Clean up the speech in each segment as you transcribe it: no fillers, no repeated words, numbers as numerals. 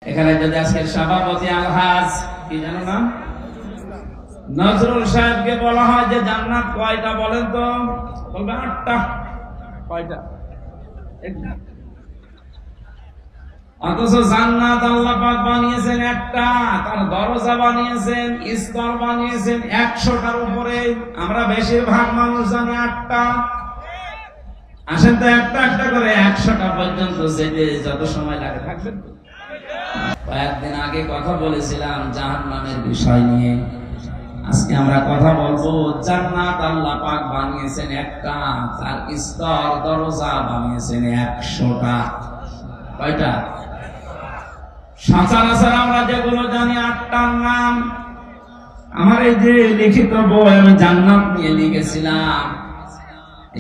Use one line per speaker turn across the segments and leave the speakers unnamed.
এখানে যদি আজকের সভাপতি আলহাজ কি জানো না নজরুল সাহেবকে বলা হয় যে জান্নাত কয়টা বলেন তো, বলবে 8টা। কয়টা? অথচ জান্নাত আল্লাহ পাক বানিয়েছেন একটা, তার দরজা বানিয়েছেন, স্তর বানিয়েছেন 100টার উপরে। আমরা বেশিরভাগ মানুষ জানি 8টা। আসেন তো একটা একটা করে 100টা পর্যন্ত যেতে যত সময় লাগে থাকবেন। কয়েকদিন আগে কথা বলেছিলাম জাহান্নামের বিষয় নিয়ে। আজকে আমরা কথা বলবো জান্নাত আল্লাহ পাক বানিয়েছেন একটা, তার স্তর দরজা বানিয়েছেন 100টা। কয়টা? সচরাচর আমরা যেগুলো জানি 8টার নাম। আমার এই যে লিখিত বই আমি জান্নাত নিয়ে লিখেছিলাম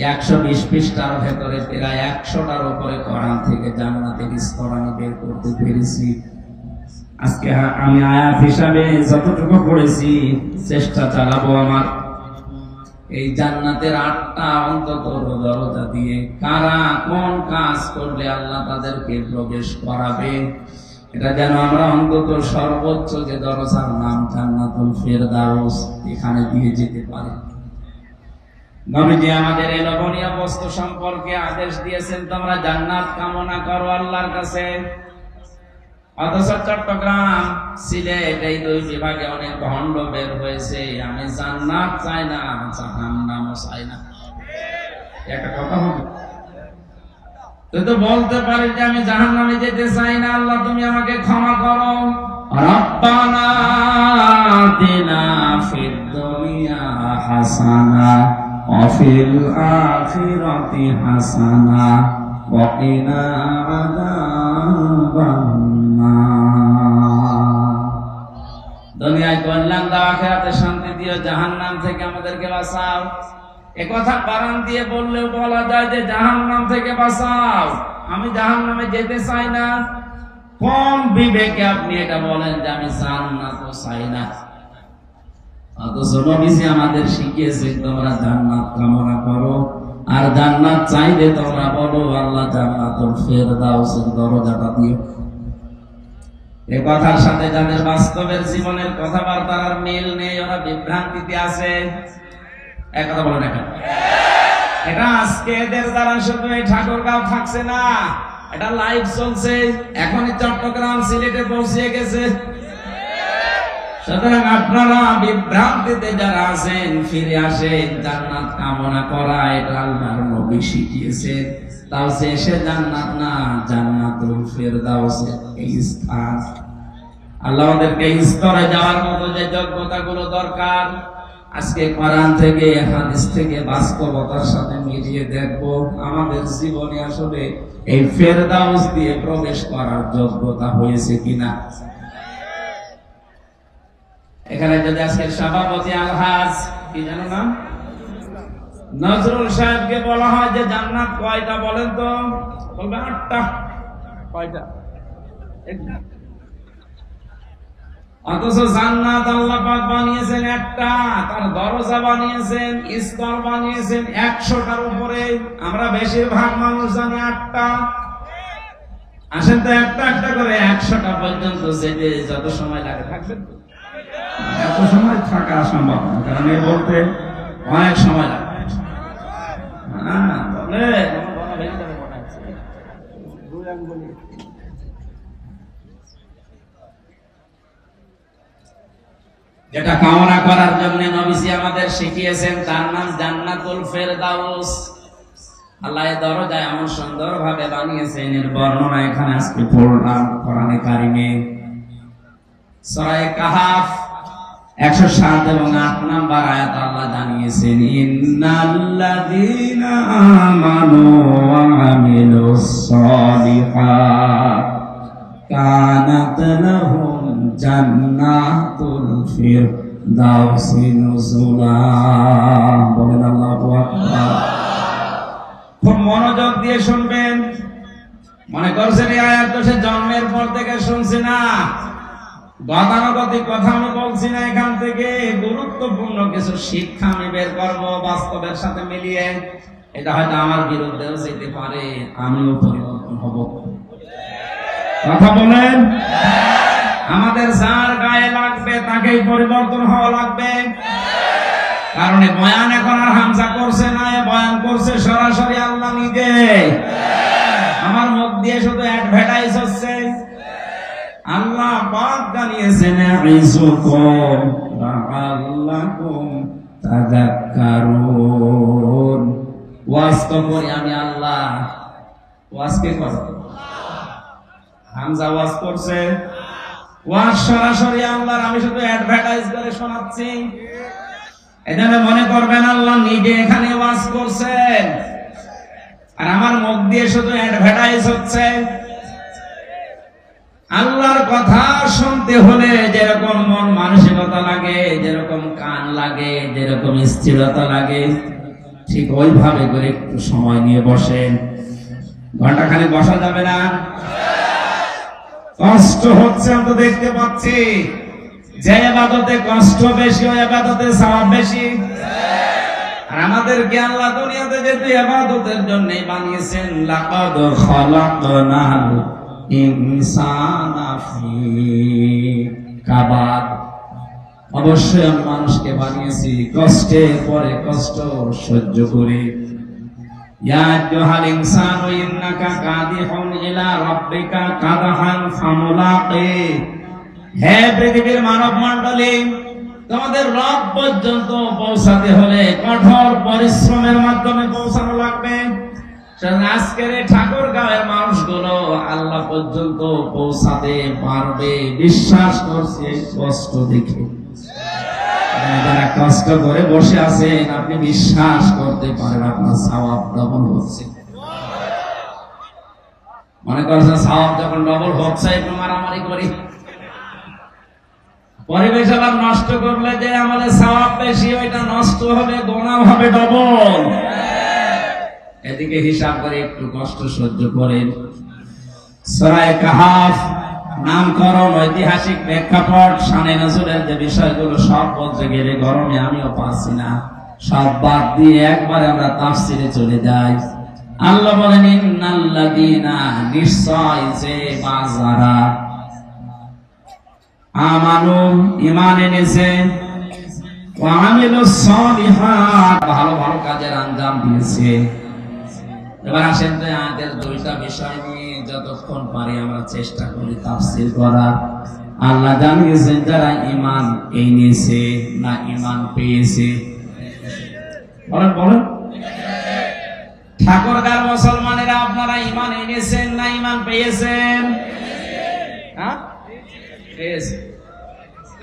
120 পৃষ্ঠার ভেতরে প্রায় 100টার উপরে কোরআন থেকে জান্নাতের স্তর আমি বের করতে পেরেছি। আজকে আমি আয়াত হিসাবে যতটুকু পড়েছি চেষ্টা চালাবো আমার এই জান্নাতের 8টা অন্তত দরজা দিয়ে কারা কোন কাজ করলে আল্লাহ তাদেরকে প্রবেশ করাবে, এটা যেন আমরা অন্তত সর্বোচ্চ যে দরজার নাম জান্নাতুল ফেরদাউস এখানে দিয়ে যেতে পারি। নবীজি আমাদের এই লোভনীয় বস্তু সম্পর্কে আদেশ দিয়েছেন, তোমরা জান্নাত কামনা করো আল্লাহর কাছে। অথচ চট্টগ্রাম সিলেট এই দুই বিভাগে অনেক ভণ্ড বের হয়েছে। আমি জান্নাত চাই না, জাহান্নামও চাই না। একটা কথা হবে, তুই তো বলতে পারিস যে আমি জাহান্নামে যেতে চাই না, আল্লাহ তুমি আমাকে ক্ষমা করো। রব্বানা আতিনা ফিদ দুনিয়া হাসানা ওয়া ফিল আখিরাতি হাসানা ওয়া কিনা আযাবান নার। দুনিয়ায় কল্যাণ দাও, আখিরাতে শান্তি দিও, জাহান্নাম থেকে আমাদেরকে বাঁচাও। একথা বারান দিয়ে বললেও বলা যায় যে জাহান্নাম থেকে বাঁচাও, আমি জাহান্নামে যেতে চাই না। কোন বিবেকে আপনি এটা বলেন যে আমি জান্নাত চাই না? অথচ নবীজি আমাদের শিখিয়েছে তোমরা জান্নাত কামনা করো, আর জান্নাত চাইলে তোমরা বলো আল্লাহ জান্নাতুল ফেরদাউসের দরজাটা দিও। এই কথার সাথে যাদের বাস্তবের জীবনের কথাবার্তার আর মিল নেই, ওরা বিভ্রান্তিতে আছে। এক কথা বলেন এখন, এটা আজকে এদের দ্বারা শুধু এই ঠাকুরগাঁও থাকছে না, এটা লাইভ চলছে, এখনই চট্টগ্রাম সিলেটে পৌঁছে গেছে। সুতরাং আপনারা বিভ্রান্তিতে যারা আছেন ফিরে আসেন। জান্নাত কামনা করা এটা আল্লাহর নবী শিখিয়েছেন, তাও সে জান্নাত না, জান্নাতুল ফেরদাউসের এই স্থান। আল্লাহ আমাদেরকে স্তরে যাওয়ার মতো যে যোগ্যতাগুলো দরকার আজকে কোরআন থেকে হাদিস থেকে বাস্তবতার সাথে মিলিয়ে দেখব আমাদের জীবনে আসলে এই ফেরদাউস দিয়ে প্রবেশ করার যোগ্যতা হয়েছে কিনা। এখানে যদি আজকের সভাপতি আলহাজ কি জানো না নজরুল সাহেবকে বলা হয় যে জান্নাত কয়টা বলেন তো, বলবে 8টা। কয়টা? অথচ জান্নাত আল্লাহ পাক বানিয়েছেন একটা, তার দরজা বানিয়েছেন, স্তর বানিয়েছেন 100টার উপরে। আমরা বেশিরভাগ মানুষ জানি 8টা। আসেন তো একটা একটা করে 100টা পর্যন্ত যেতে যত সময় লাগে থাকবেন। এত সময় থাকা সম্ভব না, কারণ এই বলতে অনেক সময় লাগে। যেটা কামনা করার জন্য নবীজি আমাদের শিখিয়েছেন তার নাম জান্নাতুল ফেরদাউস। আল্লাহ এই দরজা এমন সুন্দর ভাবে বানিয়েছেন, এর বর্ণনা এখানে আজকে পড়লাম কোরআনে কারিমে। সূরা কাহাফ 107 এবং 8 নম্বর আয়াত আল্লাহ জানিয়েছেন, ইন্নাল্লাযীনা আমানু ওয়া আমিলুস সালিহাত কানাত লাহুম জান্নাতুল ফিরদাউসি নুজুলা। বলেন আল্লাহু আকবার। খুব মনোযোগ দিয়ে শুনবেন। মনে করছেন এই আয়াত তো সে জন্মের পর থেকে শুনছি না, গতানুগতিক কথা আমি বলছি না, এখান থেকে গুরুত্বপূর্ণ কিছু শিক্ষা আমি বের করবো বাস্তবের সাথে মিলিয়ে। এটা হয়তো আমার বিরুদ্ধেও যেতে পারে, আমিও পরিবর্তন হব। কথা বলেন। আমাদের যার গায়ে লাগবে তাকেই পরিবর্তন হওয়া লাগবে। কারণ বয়ান এখন আর হামজা করছে না, বয়ান করছে সরাসরি আল্লাহ নিজে। আমার মুখ দিয়ে শুধু অ্যাডভার্টাইজ হচ্ছে। আল্লাহ পাক জানিয়েছেন ইযকুম লাআল্লাকুম তাযাক্কারুন। ওয়াজ তো করি আমি আল্লাহ, ওয়াজ কে করে? হামজা ওয়াজ করছে, ওয়াজ সরাসরি আল্লাহর, আমি শুধু অ্যাডভার্টাইজ করে শোনাচ্ছি। এজন্য মনে করবেন আল্লাহ নিজে এখানে ওয়াজ করছেন আর আমার মুখ দিয়ে শুধু অ্যাডভার্টাইজ হচ্ছে। আল্লাহর কথা শুনতে হলে যেরকম মন মানসিকতা লাগে, যেরকম কান লাগে, যেরকম স্থিরতা লাগে, ঠিক ওইভাবে করে একটু সময় নিয়ে বসেন। ঘন্টা খালি বসা যাবে না। কষ্ট হচ্ছে আমি তো দেখতে পাচ্ছি। যে ইবাদতে কষ্ট বেশি ওই ইবাদতে সওয়াব বেশি। আর আমাদেরকে আল্লাহ দুনিয়াতে যেহেতু ইবাদতের জন্যই বানিয়েছেন, লাকাদ খালাকনাল ইনসানা ফি কাবাদ, অবশ্যই আমি মানুষকে বানিয়েছি কষ্টের পরে কষ্ট সহ্য করে। ইয়া আইয়ুহাল ইনসানু ইন্নাকা কাদিহুন ইলা রাব্বিকা কাদহান ফামুলাকি। হে পৃথিবীর মানব মণ্ডলী, তোমাদের রব পর্যন্ত পৌঁছাতে হলে কঠোর পরিশ্রমের মাধ্যমে পৌঁছানো লাগবে। আজকের ঠাকুরগাঁওয়ের মানুষগুলো আল্লাহ পর্যন্ত পৌঁছাতে পারবে বিশ্বাস করছে কষ্ট দেখে। যারা কষ্ট করে বসে আছেন আপনি বিশ্বাস করতে পারেন আপনার সওয়াব ডবল হচ্ছে। মনে করছেন সওয়াব যখন ডবল হচ্ছে একটু মারামারি করি, পরিবেশ আবার নষ্ট করলে যে আমাদের সওয়াব বেশি, ওইটা নষ্ট হবে, গুনাহ হবে ডবল। এদিকে হিসাব করে একটু কষ্ট সহ্য করেন। সূরা কাহাফ নামকরণ, ঐতিহাসিক প্রেক্ষাপট, শানে নজরুলের যে বিষয়গুলো সব বলতে গেলে গরমে আমিও পারছি না, সব বাদ দিয়ে একবারে আমরা তাফসিরে চলে যাই। আল্লাহ বলেন ইন্নাল্লাযীনা, নিশ্চয় যে বাজারা, আমানু ঈমান এনেছে, ওয়া আমিলুস সালিহাত, ভালো ভালো কাজের আঞ্জাম দিয়েছে। এবার আসেন তো আয়াতের দুইটা বিষয় নিয়ে যতক্ষণ পারি আমরা চেষ্টা করি তাফসীর করার। আল্লাহ জানিয়েছেন যারা ঈমান এনেছে না ঈমান পেয়েছে। বলেন বলেন ঠাকুরগাঁওর মুসলমানেরা, আপনারা ঈমান এনেছেন না ঈমান পেয়েছেন? হ্যাঁ, পেয়েছে।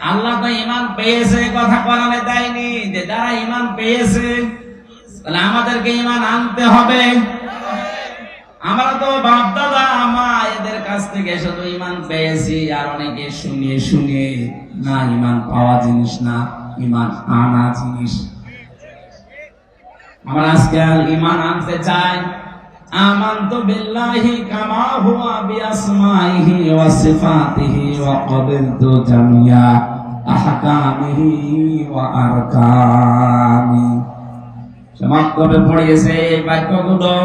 আল্লাহ তো ঈমান পেয়েছে কথা কোরআনে দেয়নি যে যারা ঈমান পেয়েছে, তাহলে আমাদেরকে ঈমান আনতে হবে। আমরা তো বাপ দাদা মা এদের কাছ থেকে শুধু ঈমান পেয়েছি, আর অনেকে শুনিয়ে শুনিয়ে না, ঈমান পাওয়া জিনিস না, ঈমান আনা জিনিস। আমরা আজকে ঈমান আনতে চাই। আমানতু বিল্লাহি কামা হুয়া বিআসমাইহি ওয়া সিফাতিহি ওয়া ক্বাবিলতু জামিয়া আহকামিহি ওয়া আরকামি। সমাপ্তভাবে পড়িয়েছে এই বাক্যগুলো।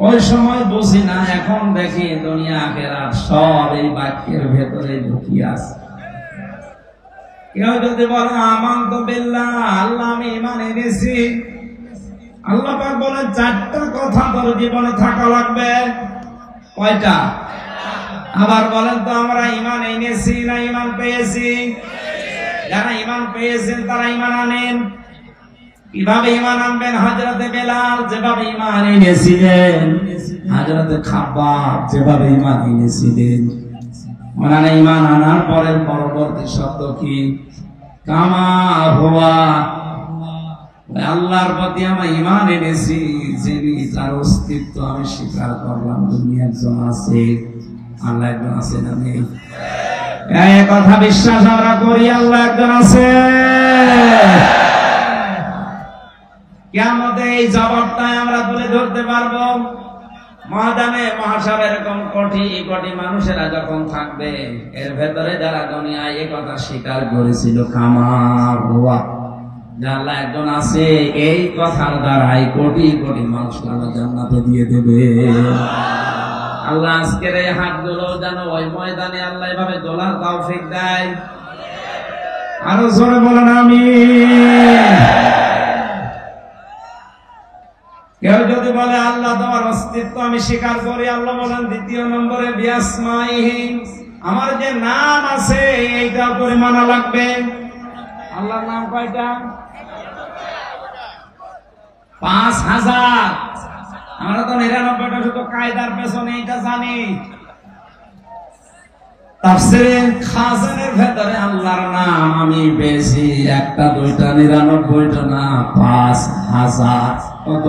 ওই সময় বুঝি না, এখন দেখি দুনিয়া আখিরাত সব এই বাক্যের ভেতরে ঢুকিয়ে আছে। কেউ যদি বলে আমানতু বিল্লাহ, আল্লাহ আমি ঈমান এনেছি, আল্লাহ পাক বলেন চারটা কথা তোর জীবনে থাকা লাগবে। কয়টা? আবার বলেন তো আমরা ঈমান এনেছি না ঈমান পেয়েছি? যারা ঈমান পেয়েছেন তারা ঈমান আনেন। কিভাবে ঈমান আনবেন? হযরতে বেলাল যেভাবে ঈমান এনেছিলেন, হযরতে খাব্বাব যেভাবে ঈমান এনেছিলেন। ওনারা ঈমান আনার পরের পরবর্তী শব্দ কি? কামা হুয়া, আল্লাহর প্রতি আমরা ঈমান এনেছি, যিনি তার অস্তিত্ব আমি স্বীকার করলাম, দুনিয়া একজন আছে, আল্লাহ একজন আছেন। আমি এই কথা বিশ্বাস আমরা করি, আল্লাহ একজন আছে। কিয়ামতে এই জবাবটা আমরা তুলে ধরতে পারবো। ময়দানে মহাশারে এরকম কোটি কোটি মানুষেরা যখন থাকবে, এর ভেতরে যারা দুনিয়ায় এই কথা স্বীকার করেছিল কামা হুয়া, আল্লাহ একজন আছে, এই কথার দ্বারাই কোটি কোটি মানুষ আল্লাহ জান্নাতে দিয়ে দেবে। আল্লাহ আজকের এই হাতগুলো যেন ওই ময়দানে আল্লাহ এভাবে দোলার তৌফিক দেয়। আরো জোরে বলেন আমিন। কেউ যদি বলে আল্লাহ তোমার অস্তিত্ব আমি স্বীকার করি, আল্লাহ বলেন দ্বিতীয় নম্বরে বিয়াসমাইহি, আমার যে নাম আছে এইটা করে মানা লাগবে। আল্লাহর নাম কয়টা? 5000। আমরা তো 99টা শুধু কায়দার পেছনে এটা জানি। তাফসীরে খাজানের ভেতরে আল্লাহর নাম আমি পেয়েছি 1টা 2টা 99টা না 5000। কত?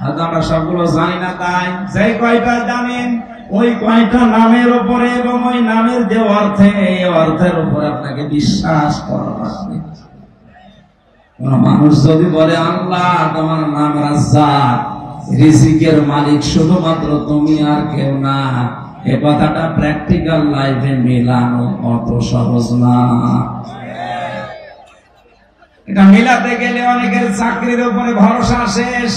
হয়তো আমরা সবগুলো জানি না, তাই যে কয়টা জানেন ওই কয়টা নামের উপরে এবং ওই নামের যে অর্থে এই অর্থের উপরে আপনাকে বিশ্বাস করা লাগবে। কোন মানুষ যদি বলে আল্লাহ তোমার নাম রাজ্জাক, রিজিকের মালিক শুধুমাত্র তুমি আর কেউ না, এ কথাটা প্র্যাকটিক্যাল লাইফে মেলানো অত সহজ না। এটা মেলাতে গেলে অনেকের চাকরির উপরে ভরসা শেষ,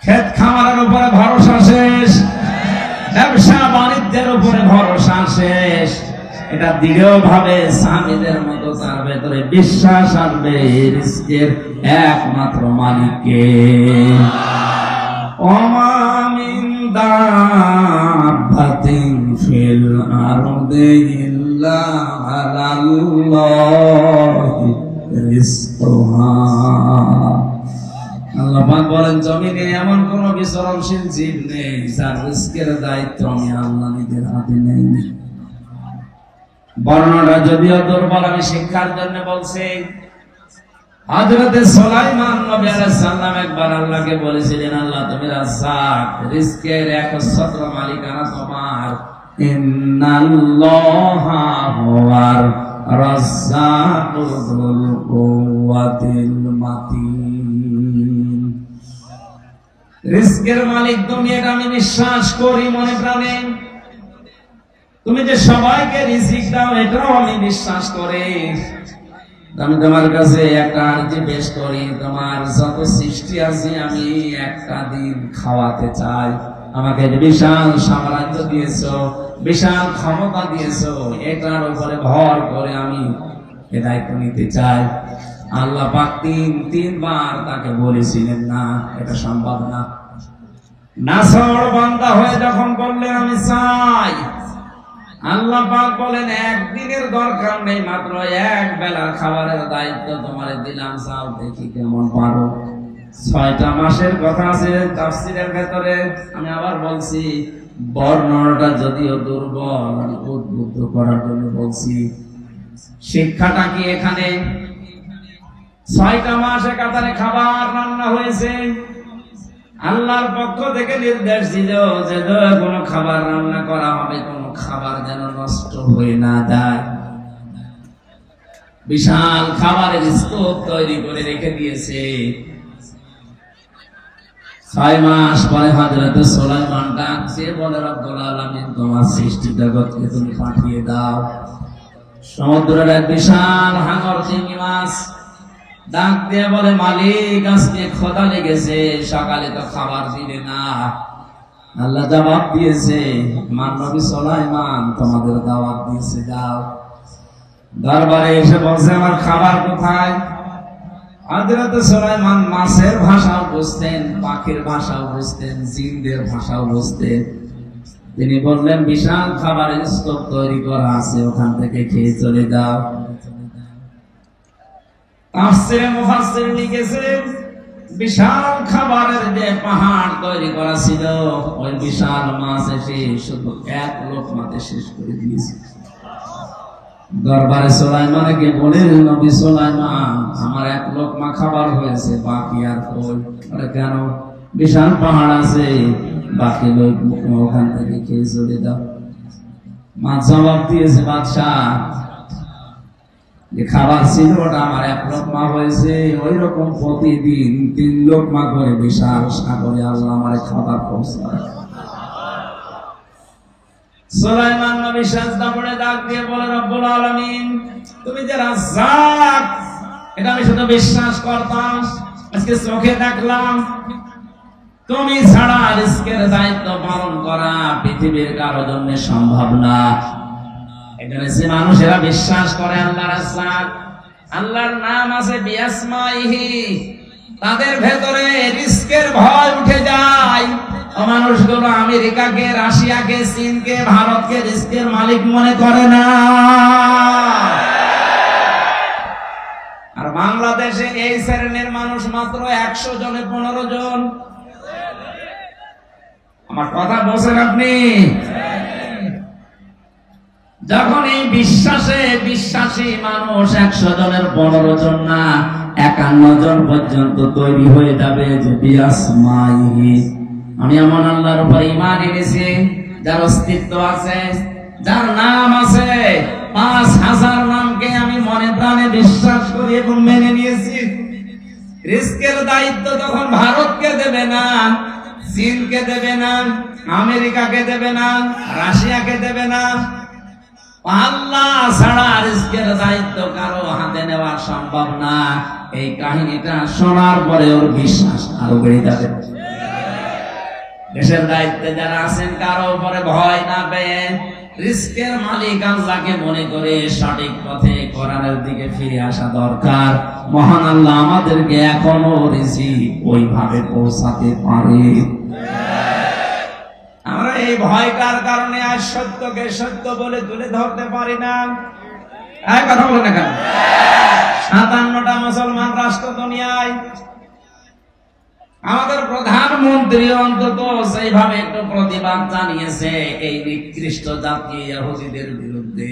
ক্ষেত খামারের উপরে ভরসা শেষ, ব্যবসা বাণিজ্যের উপরে ভরসা শেষ। এটা দৃঢ় ভাবে স্বামীদের মতো তার ভেতরে বিশ্বাস আনবে রিজকের একমাত্র মালিককে। ওমা মিন দাব্বাতিন ফিল আরদি ইল্লা আলাল্লাহি রিজকুহা। আল্লাহ পাক বলেন জমিনে এমন কোন বিচরণশীল জীব নেই যার রিজকের দায়িত্ব আমি আল্লাহ নিজের হাতে নেই। বর্ণনা যদিও দুর্বল, আমি শিক্ষার জন্য বলছি। হযরত সুলাইমান নবী আলাইহিস সালাম একবার আল্লাহকে বলেছিলেন, আল্লাহ তুমি রাজ্জাক, রিজকের একচ্ছত্র মালিকানা তোমার। ইন্নাল্লাহা হুয়ার রাজ্জাকুল যুল কুওয়াতিল মাতিন। রিজকের মালিক তুমি, এটা আমি বিশ্বাস করি মনে প্রাণে। তুমি যে সবাইকে রিজিক দাও এটাও আমি বিশ্বাস করি। আমি তোমার কাছে একটা আরজি পেশ করি, তোমার যত সৃষ্টি আছে আমি একটা দিন খাওয়াতে চাই। আমাকে বিশাল সাম্রাজ্য দিয়েছো, বিশাল ক্ষমতা দিয়েছো, এটার উপরে ভর করে আমি এ দায়িত্ব নিতে চাই। আল্লাহ পাক তিনবার তাকে বলেছিলেন না, এটা সম্ভব না। নাছর বান্দা হয়ে যখন বললেন আমি চাই, আল্লাহ পাক বলেন একদিনের দরকার নেই, মাত্র এক বেলার খাবারের দায়িত্ব তোমার দিলাম, চাও দেখি কেমন পারো। 6টা মাসের কথা আছে তাফসীরের ভেতরে। আমি আবার বলছি, বর্ণনাটা যদিও দুর্বল, আমি উদ্বুদ্ধ করার জন্য বলছি। শিক্ষাটা কি এখানে? 6টা মাসে কাতারে খাবার রান্না হয়েছে। আল্লাহর পক্ষ থেকে নির্দেশ ছিল যে কোনো খাবার রান্না করা হবে, কোনো খাবার যেন নষ্ট হয়ে না যায়। বিশাল খাবারের স্তূপ তৈরি করে রেখে দিয়েছে। 6 মাস পরে হযরত সুলাইমান ডাকছে, বলে রব্বুল আলামিন তোমার সৃষ্টি জগৎকে তুমি পাঠিয়ে দাও। সমুদ্রের এক বিশাল হাঙর চিংড়ি মাছ ডাক দিয়ে বলে মালিক আজকে ক্ষুধা লেগেছে, সকালে তো খাবার দিলে না। আল্লাহ জবাব দিয়েছে, নবী সুলাইমান তোমাদের দাওয়াত দিয়েছে, যাও। দরবারে এসে বলছে আমার খাবার কোথায়? হযরত সুলাইমান মাছের ভাষাও বুঝতেন, পাখির ভাষাও বুঝতেন, জিনদের ভাষাও বুঝতেন। তিনি বললেন বিশাল খাবারের স্তূপ তৈরি করা আছে, ওখান থেকে খেয়ে চলে যাও। তাফসীরে মুফাসসির লিখেছেন বিশাল খাবারের যে পাহাড় তৈরি করা ছিল, ওই বিশাল মাছ এসে শুধু এক লোকমাতে শেষ করে দিয়েছে। দরবারে সুলাইমানকে বলে, নবী সুলাইমান আমার এক লোকমা খাবার হয়েছে, বাকি আর কই? আরে কেন? বিশাল পাহাড় আছে, বাকি লোক ওখান থেকে খেয়ে চলে যাও। মা জবাব দিয়েছে, বাদশাহ যে খাবার ছিল ওটা আমার এক লোকমা হয়েছে, ওই রকম প্রতিদিন 3 লোকমা করে বিশাল সাগরে আল্লাহ আমার খাবার পৌঁছায়। সুলাইমান নবী সাজদা পড়ে ডাক দিয়ে বলে রব্বুল আলামিন তুমি যে রাজ্জাক, এটা আমি শুধু বিশ্বাস করতাম, আজকে চোখে দেখলাম। তুমি ছাড়া রিস্কের দায়িত্ব পালন করা পৃথিবীর কারো জন্য সম্ভব না। এখানে যে মানুষেরা বিশ্বাস করে আল্লাহর আসমাত, আল্লাহর নাম আছে বিআসমাইহি, তাদের ভেতরে রিস্কের ভয় উঠে যায়। মানুষগুলো আমেরিকাকে, রাশিয়াকে, চীনকে, ভারতকে রিস্কের মালিক মনে করে না। আর বাংলাদেশে এই শ্রেণীর মানুষ মাত্র 100 জনে 15 জন। আমার কথা বলছেন আপনি? যখন এই বিশ্বাসে বিশ্বাসী মানুষ 100 জনের 15 জন না 51 জন পর্যন্ত তৈরি হয়ে যাবে যে বিআসমাইহি, আমি এমন আল্লাহর উপর ঈমান এনেছি যার অস্তিত্ব আছে, যার নাম আছে, 5000 নামকে আমি মনে প্রাণে বিশ্বাস করি এবং মেনে নিয়েছি। রিস্কের দায়িত্ব তখন ভারতকে দেবে না, চীনকে দেবে না, আমেরিকাকে দেবে না, রাশিয়াকে দেবে না। আল্লাহ ছাড়া রিস্কের দায়িত্ব কারো হাতে নেওয়া সম্ভব না। এই কাহিনীটা শোনার পরে ওর বিশ্বাস আরো বেড়ে যাবে। দেশের দায়িত্বে যারা আছেন কারো উপরে ভয় না পেয়ে রিস্কের মালিক আল্লাহকে মনে করে সঠিক পথে কোরআনের দিকে ফিরে আসা দরকার। মহান আল্লাহ আমাদেরকে এখনো রিজিক ওইভাবে পৌঁছাতে পারে। আমরা এই ভয়কার কারণে আজ সত্যকে সত্য বলে তুলে ধরতে পারি না। কথা বলে না কেন? 57টা মুসলমান রাষ্ট্র দুনিয়ায়, আমাদের প্রধানমন্ত্রী অন্তত সেইভাবে একটু প্রতিবাদ জানিয়েছে এই নিকৃষ্ট জাতি ইহুদিদের বিরুদ্ধে।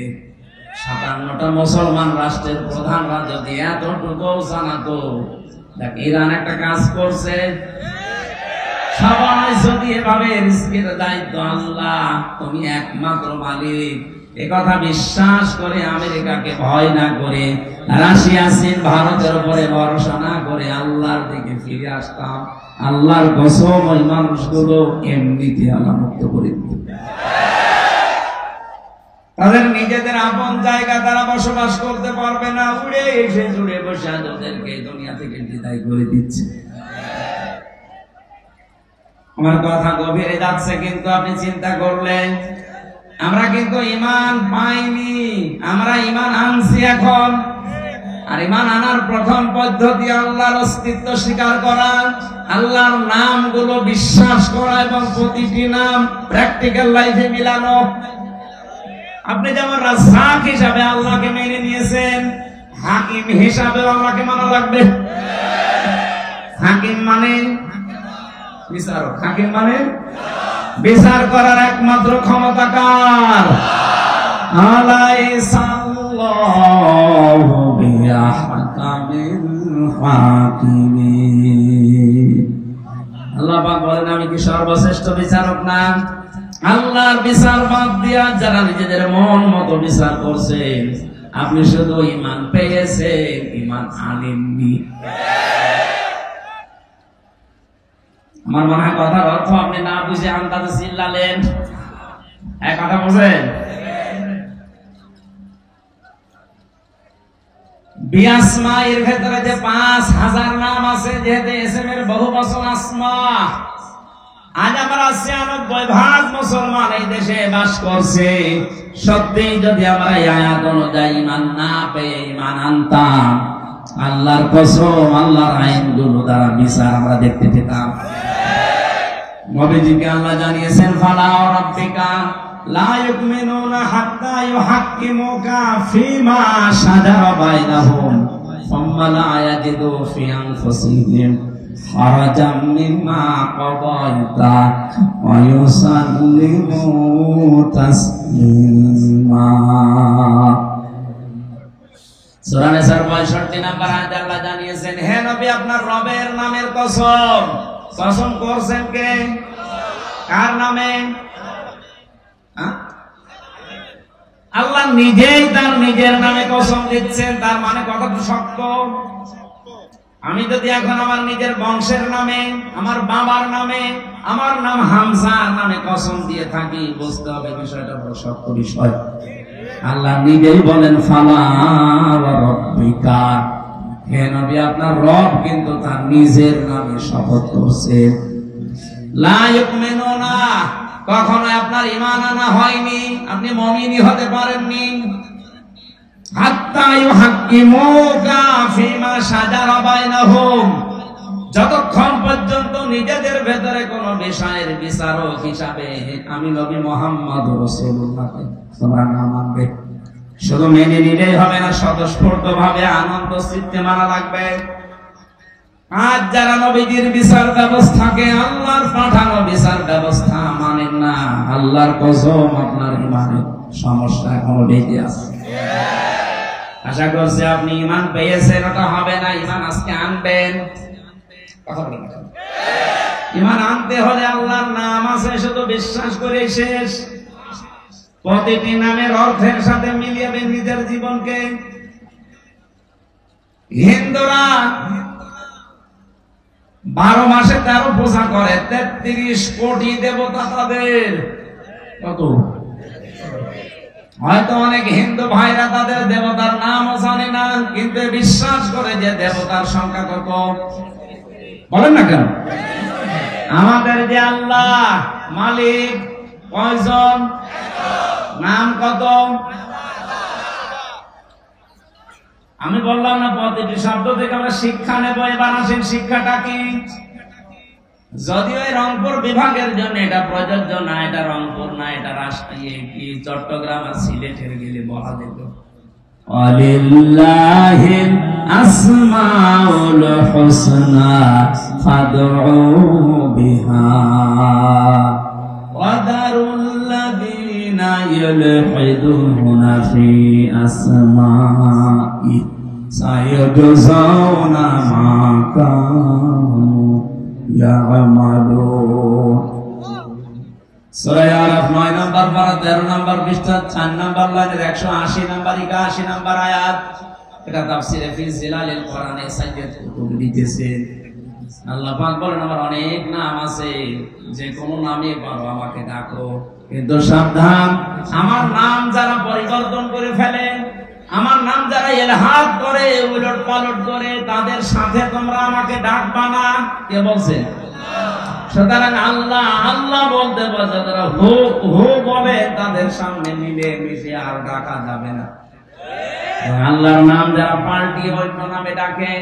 57টা মুসলমান রাষ্ট্রের প্রধানরা যদি এতটুকু জানাতো, দেখ ইরান একটা কাজ করছে, সবাই যদি এভাবে রিস্কের দায়িত্ব আল্লাহ তুমি একমাত্র মালিক এ কথা বিশ্বাস করে আমেরিকাকে ভয় না করে, রাশিয়া, চীন, ভারতের উপরে ভরসা না করে আল্লাহর দিকে ফিরে আসতাম, আল্লাহর কসম ওই মানুষগুলো এমনিতে আল্লাহ মুক্ত করে দিত। তাদের নিজেদের আপন জায়গা তারা বসবাস করতে পারবে না, উড়ে এসে জুড়ে বসে ওদেরকে দুনিয়া থেকে বিদায় করে দিচ্ছে। আমার কথা গভীরে যাচ্ছে, কিন্তু আপনি চিন্তা করলেন আমরা কিন্তু ঈমান পাইনি, আমরা ঈমান আনছি এখন। আর ঈমান আনার প্রথম পদ্ধতি আল্লাহর অস্তিত্ব স্বীকার করা, আল্লাহর নামগুলো বিশ্বাস করা এবং প্রতিটি নাম প্র্যাকটিক্যাল লাইফে মিলানো। আপনি যেমন রাজ্জাক হিসাবে আল্লাহকে মেনে নিয়েছেন, হাকিম হিসাবে আল্লাহকে মানা লাগবে। হাকিম মানে বিচারক, হাকিম মানে বিচার করার একমাত্র ক্ষমতা কার? আলাইসাল্লাহু বিআহকামিল হাকিমিন। আল্লাহ পাক বলেন আমি কি সর্বশ্রেষ্ঠ বিচারক না? আল্লাহর বিচার বাদ দিয়া যারা নিজেদের মন মতো বিচার করছে, আপনি শুধু ঈমান পেয়েছেন, ঈমান আনেননি। আমার মনে হয় কথার অর্থ আপনি না বুঝে আন্দাজে চিল্লালেন। এক কথা বুঝেন? বিআসমাইর ভেতরে যে 5000 নাম আছে, যেহেতু ইসম এর বহু বচন আসমা, আজ আমরা 96% মুসলমান এই দেশে বাস করছে। সত্যি যদি আমরা এই আয়াত অনুযায়ী ঈমান না পেয়ে ঈমান আনতাম, আল্লাহর কসম আল্লাহর আইনগুলো দ্বারা বিচার আমরা দেখতে পেতাম। নবীজিকে আল্লাহ জানিয়েছেন ফালা রাব্বিকা লা ইউমিনুনা হাত্তা ইউহাক্কিমুকা ফীমা শাজারা বাইনাহুম সুম্মা লা ইয়াজিদু ফি আনফুসিহিম হারাজাম মিম্মা কাদাইতা ওয়া ইউসাল্লিমু তাসলিমা। সূরা নিসার 65 নম্বর আয়াতে আল্লাহ জানিয়েছেন, হে নবী আপনার রবের নামের কসম। কসম করছেন কে? কার নামে? আল্লাহ নিজেই তার নিজের নামে কসম দিচ্ছেন। তার মানে কতটা শক্ত। আমি যদি এখন আমার নিজের বংশের নামে, আমার বাবার নামে, আমার নাম হামজার নামে কসম দিয়ে থাকি, বুঝতে হবে বিষয়টা বড় শক্ত বিষয়। আল্লাহ নিজেই বলেন ফালা রাব্বিকা, হে নবী আপনার রব কিন্তু তার নিজের নামে শপথ করছেন। লা ইউমিনুনা, কখনো আপনার ঈমান আনা হয়নি, আপনি মুমিনই হতে পারেননি। হাত্তা ইউহাক্কিমুকা ফিমা শাজারা বাইনাহুম, যতক্ষণ পর্যন্ত নিজেদের ভেতরে কোন বিষয়ের বিচারক হিসাবে আমি নবী মুহাম্মদ রাসূলুল্লাহকে তোমরা না মানবে। শুধু মেনে নিলেই হবে না, স্বতঃস্ফূর্ত ভাবে আনন্দ চিত্তে মানা লাগবে। আজ যারা নবীজির বিচার ব্যবস্থাকে, আল্লাহর পাঠানো বিচার ব্যবস্থা মানেন না, আল্লাহর কসম আপনার ঈমানে সমস্যা এখনো বেঁচে আছে। আশা করছি আপনি ঈমান পেয়েছেন, ওটা হবে না, ঈমান আজকে আনবেন। কথা বলেন, ঈমান আনতে হলে আল্লাহর নাম আছে শুধু বিশ্বাস করে শেষ। প্রতিটি নামের অর্থের সাথে মিলিয়ে নিজের জীবনকে। হিন্দুরা 12 মাসে 13 পূজা করে, 33 কোটি দেবতা তাদের। কত? হয়তো অনেক হিন্দু ভাইরা তাদের দেবতার নামও জানে না, কিন্তু বিশ্বাস করে যে দেবতার সংখ্যা কত। বলেন না কেন? আমাদের যে আল্লাহ মালিক কয়জন? নাম কত? আমি বললাম না প্রতিটি শব্দ থেকে আমরা শিক্ষা নেব। এবার আসেন শিক্ষাটা কি। যদিও এই রংপুর বিভাগের জন্য এটা প্রযোজ্য না, এটা রংপুর না, এটা রাষ্ট্রীয় কি চট্টগ্রাম আর সিলেটের গেলে বলা যেত। ওয়ালিল্লাহিল আসমাউল হুসনা ফাদউ বিহা ওয়াদারুল্লাযীনা ইয়ালহিদুনা ফি আসমাই সায়াজজাউনা মা কানু ইয়ামালুন। সূরা আরাফ 9 নম্বর পারা 13 নম্বর পৃষ্ঠা 4 নম্বর লাইনের 180 নম্বর 81 নম্বর আয়াত। এটা তাফসীরে ফি জিলালিল কোরআনে সাইয়্যিদ কুতুবী লিখেছেন। আল্লাহ পাক বলেন আমার অনেক নাম আছে, যে কোনো নামে পারো আমাকে ডাকো, কিন্তু সাবধান, আমার নাম যারা পরিবর্তন করে ফেলে, আমার নাম যারা ইলহাদ করে, উলট পালট করে, তাদের সাথে তোমরা আমাকে ডাকবা না। কে বলছে? সুতরাং আল্লাহ আল্লাহ বলতে বলতে তারা হু হু বলে, তাদের সামনে মিলে মিশে আর ডাকা যাবে না। আল্লাহর নাম যারা পাল্টিয়ে অন্য নামে ডাকে,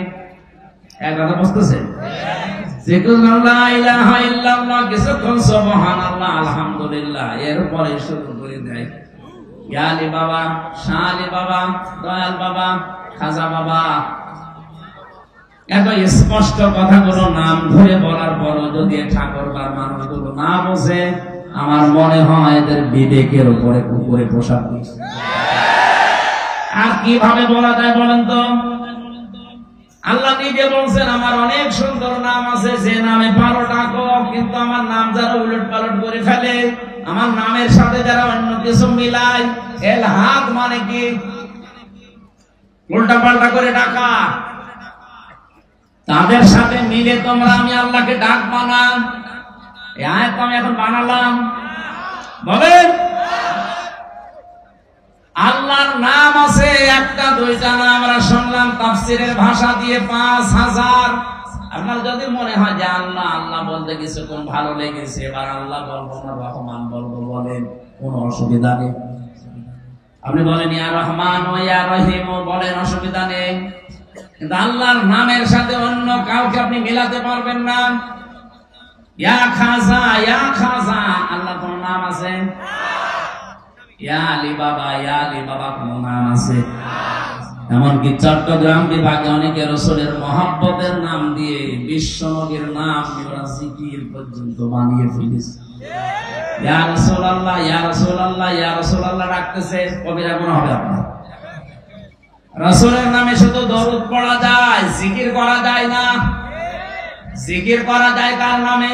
এক কথা বুঝতেছে? কিছুক্ষণ সুবহানাল্লাহ আলহামদুলিল্লাহ এরপরে শুরু করে দেয় ইয়া আলী বাবা, শাহ আলী বাবা, দয়াল বাবা, খাজা বাবা। এত স্পষ্ট কথাগুলো নাম ধরে বলার পরও যদি ঠাকুরবার মানুষগুলো না বোঝে, আমার মনে হয় এদের বিবেকের উপরে উপরে পোশাক দিচ্ছে। আর কিভাবে বলা যায় বলেন তো? আল্লাহ নিজে বলছেন আমার অনেক সুন্দর নাম আছে, যে নামে পারো ডাকো, কিন্তু আমার নাম যারা উলট পালট করে ফেলে, আমার নামের সাথে যারা অন্য কিছু মিলায়, ইলহাদ মানে কি? উল্টা পাল্টা করে ডাকা, তাদের সাথে মিলে তোমরা আমি আল্লাহকে ডাকবা না। এই আয়াত আমি এখন বানালাম। বলেন, আল্লাহর নাম আছে একটা দুইটা না, আমরা শুনলাম তাফসীরের ভাষা দিয়ে 5000। আপনার যদি মনে হয় যে আল্লাহ আল্লাহ বলতে কিছুক্ষণ ভালো লেগেছে, এবার আল্লাহ বলবো না রহমান বলবো, বলেন, কোনো অসুবিধা নেই। আপনি বলেন ইয়া রহমান ও ইয়া রহিম বলেন, অসুবিধা নেই। কিন্তু আল্লাহর নামের সাথে অন্য কাউকে আপনি মিলাতে পারবেন না। ইয়া খাজা, ইয়া খাজা, আল্লাহ কোন নাম আছে? ইয়া আলী বাবা, ইয়া আলী বাবা কোন নাম আছে? এমনকি চট্টগ্রাম বিভাগে অনেকে রাসূলের মহব্বতের নাম দিয়ে বিশ্ব নবীর নাম ওরা জিকির পর্যন্ত বানিয়ে ফেলেছে। ইয়া রাসূলুল্লাহ, ইয়া রাসূলুল্লাহ, ইয়া রাসূলুল্লাহ ডাকতেছে, কবিরা গুনাহ হবে আপনার। রাসূলের নামে শুধু দরুদ পড়া যায়, জিকির করা যায় না। জিকির করা যায় কার নামে?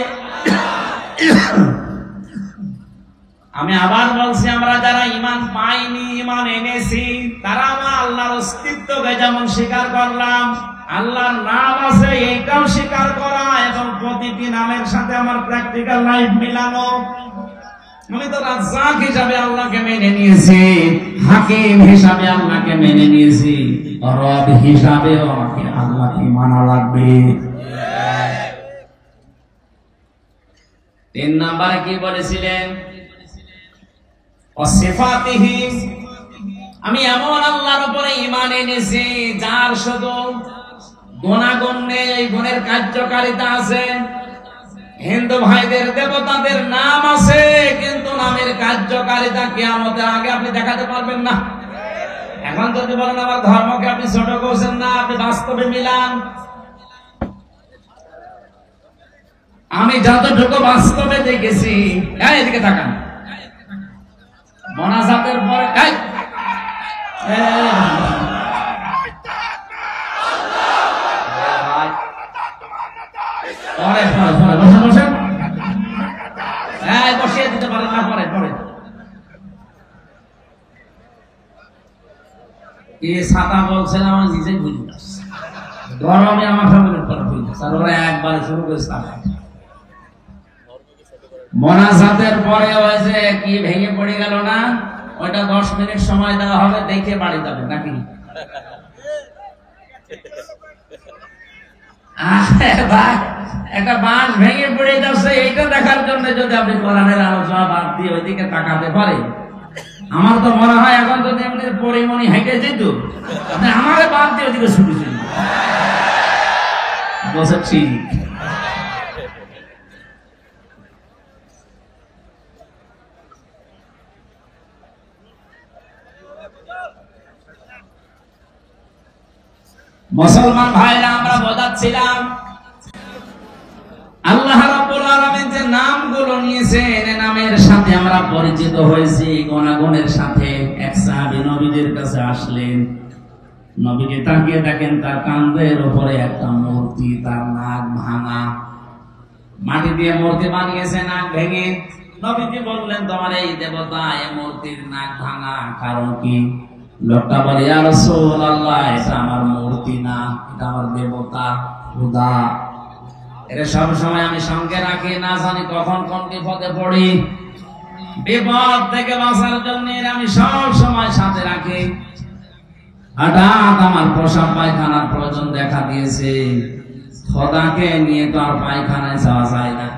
আমি আবার বলছি, আমরা যারা ঈমান পাইনি, ঈমান এনেছি, তারা আমরা আল্লাহর অস্তিত্বকে যেমন স্বীকার করলাম, আল্লাহর নাম আছে এইটাও স্বীকার করা, এবং প্রতিটি নামের সাথে আমার প্র্যাকটিক্যাল লাইফ মিলানো। আমি তো রাজ্জাক হিসাবে আল্লাহকে মেনে নিয়েছি, হাকিম হিসাবে আল্লাহকে মেনে নিয়েছি, রব হিসাবেও আমাকে আল্লাহকে মানা লাগবে। তিন নম্বরে কি বলেছিলেন? ওয়াসিফাতিহি, আমি এমন আল্লাহর উপরে ঈমান এনেছি যার শুধু গুণাগুণ নেই, এই গুণের কার্যকারিতা আছে। হিন্দু ভাইদের দেবতাদের নাম আছে, কিন্তু নামের কার্যকারিতা কিয়ামতের আগে আপনি দেখাতে পারবেন না। এখন যদি বলেন আমার ধর্মকে আপনি ছোট করছেন না, আপনি বাস্তবে মিলান। আমি যতটুকু বাস্তবে দেখেছি, এদিকে তাকান, মোনাজাতের পরে বসিয়ে দিতে পারেন না, পরে পরে কি ছাতা বলছেন আমার নিজেই বুঝি না, গরমে আমার ফ্যামিলির পরে বুঝি না, ওরা একবারে শুরু করেছে। মোনাজাতের পরে হয়েছে কি ভেঙে পড়ে গেল না, ওইটা 10 মিনিট সময় দেওয়া হবে, দেখে বাড়ি যাবে নাকি? একটা বাঁশ ভেঙে পড়ে যাচ্ছে, এইটা দেখার জন্য যদি আপনি কোরআনের আলোচনা বাদ দিয়ে ওইদিকে তাকাতে পারে, আমার তো মনে হয় এখন যদি এমনি পরিমণি হেঁটে যেত, আমার বাদ দিয়ে ওইদিকে ছুটি ছিল বসে। ঠিক মুসলমান ভাইরা, আমরা বোঝাচ্ছিলাম আল্লাহ রাব্বুল আলামিন যে নামগুলো নিয়েছেন, নামের সাথে আমরা পরিচিত হয়েছি, গুণাগুণের সাথে। এক সাহাবী নবীদের কাছে আসলেন, নবীকে তাকিয়ে দেখেন তার কাঁধের উপরে একটা মূর্তি, তার নাক ভাঙা, মাটি দিয়ে মূর্তি বানিয়েছে নাক ভেঙে। নবীজি বললেন, তোমার এই দেবতা, এই মূর্তির নাক ভাঙা, কারণ কি? লোকটা বলে, ইয়া রাসূলুল্লাহ, এটা আমার মূর্তি না, এটা আমার দেবতা, খোদা। এর সব সময় আমি সঙ্গে রাখি, না জানি কখন কোন বিপদে পড়ি, বিপদ থেকে বাঁচার জন্য আমি সব সময় সাথে রাখি। হঠাৎ আমার প্রসাব পায়খানার প্রয়োজন দেখা দিয়েছে, খোদাকে নিয়ে তো আর পায়খানায় যাওয়া যায় না,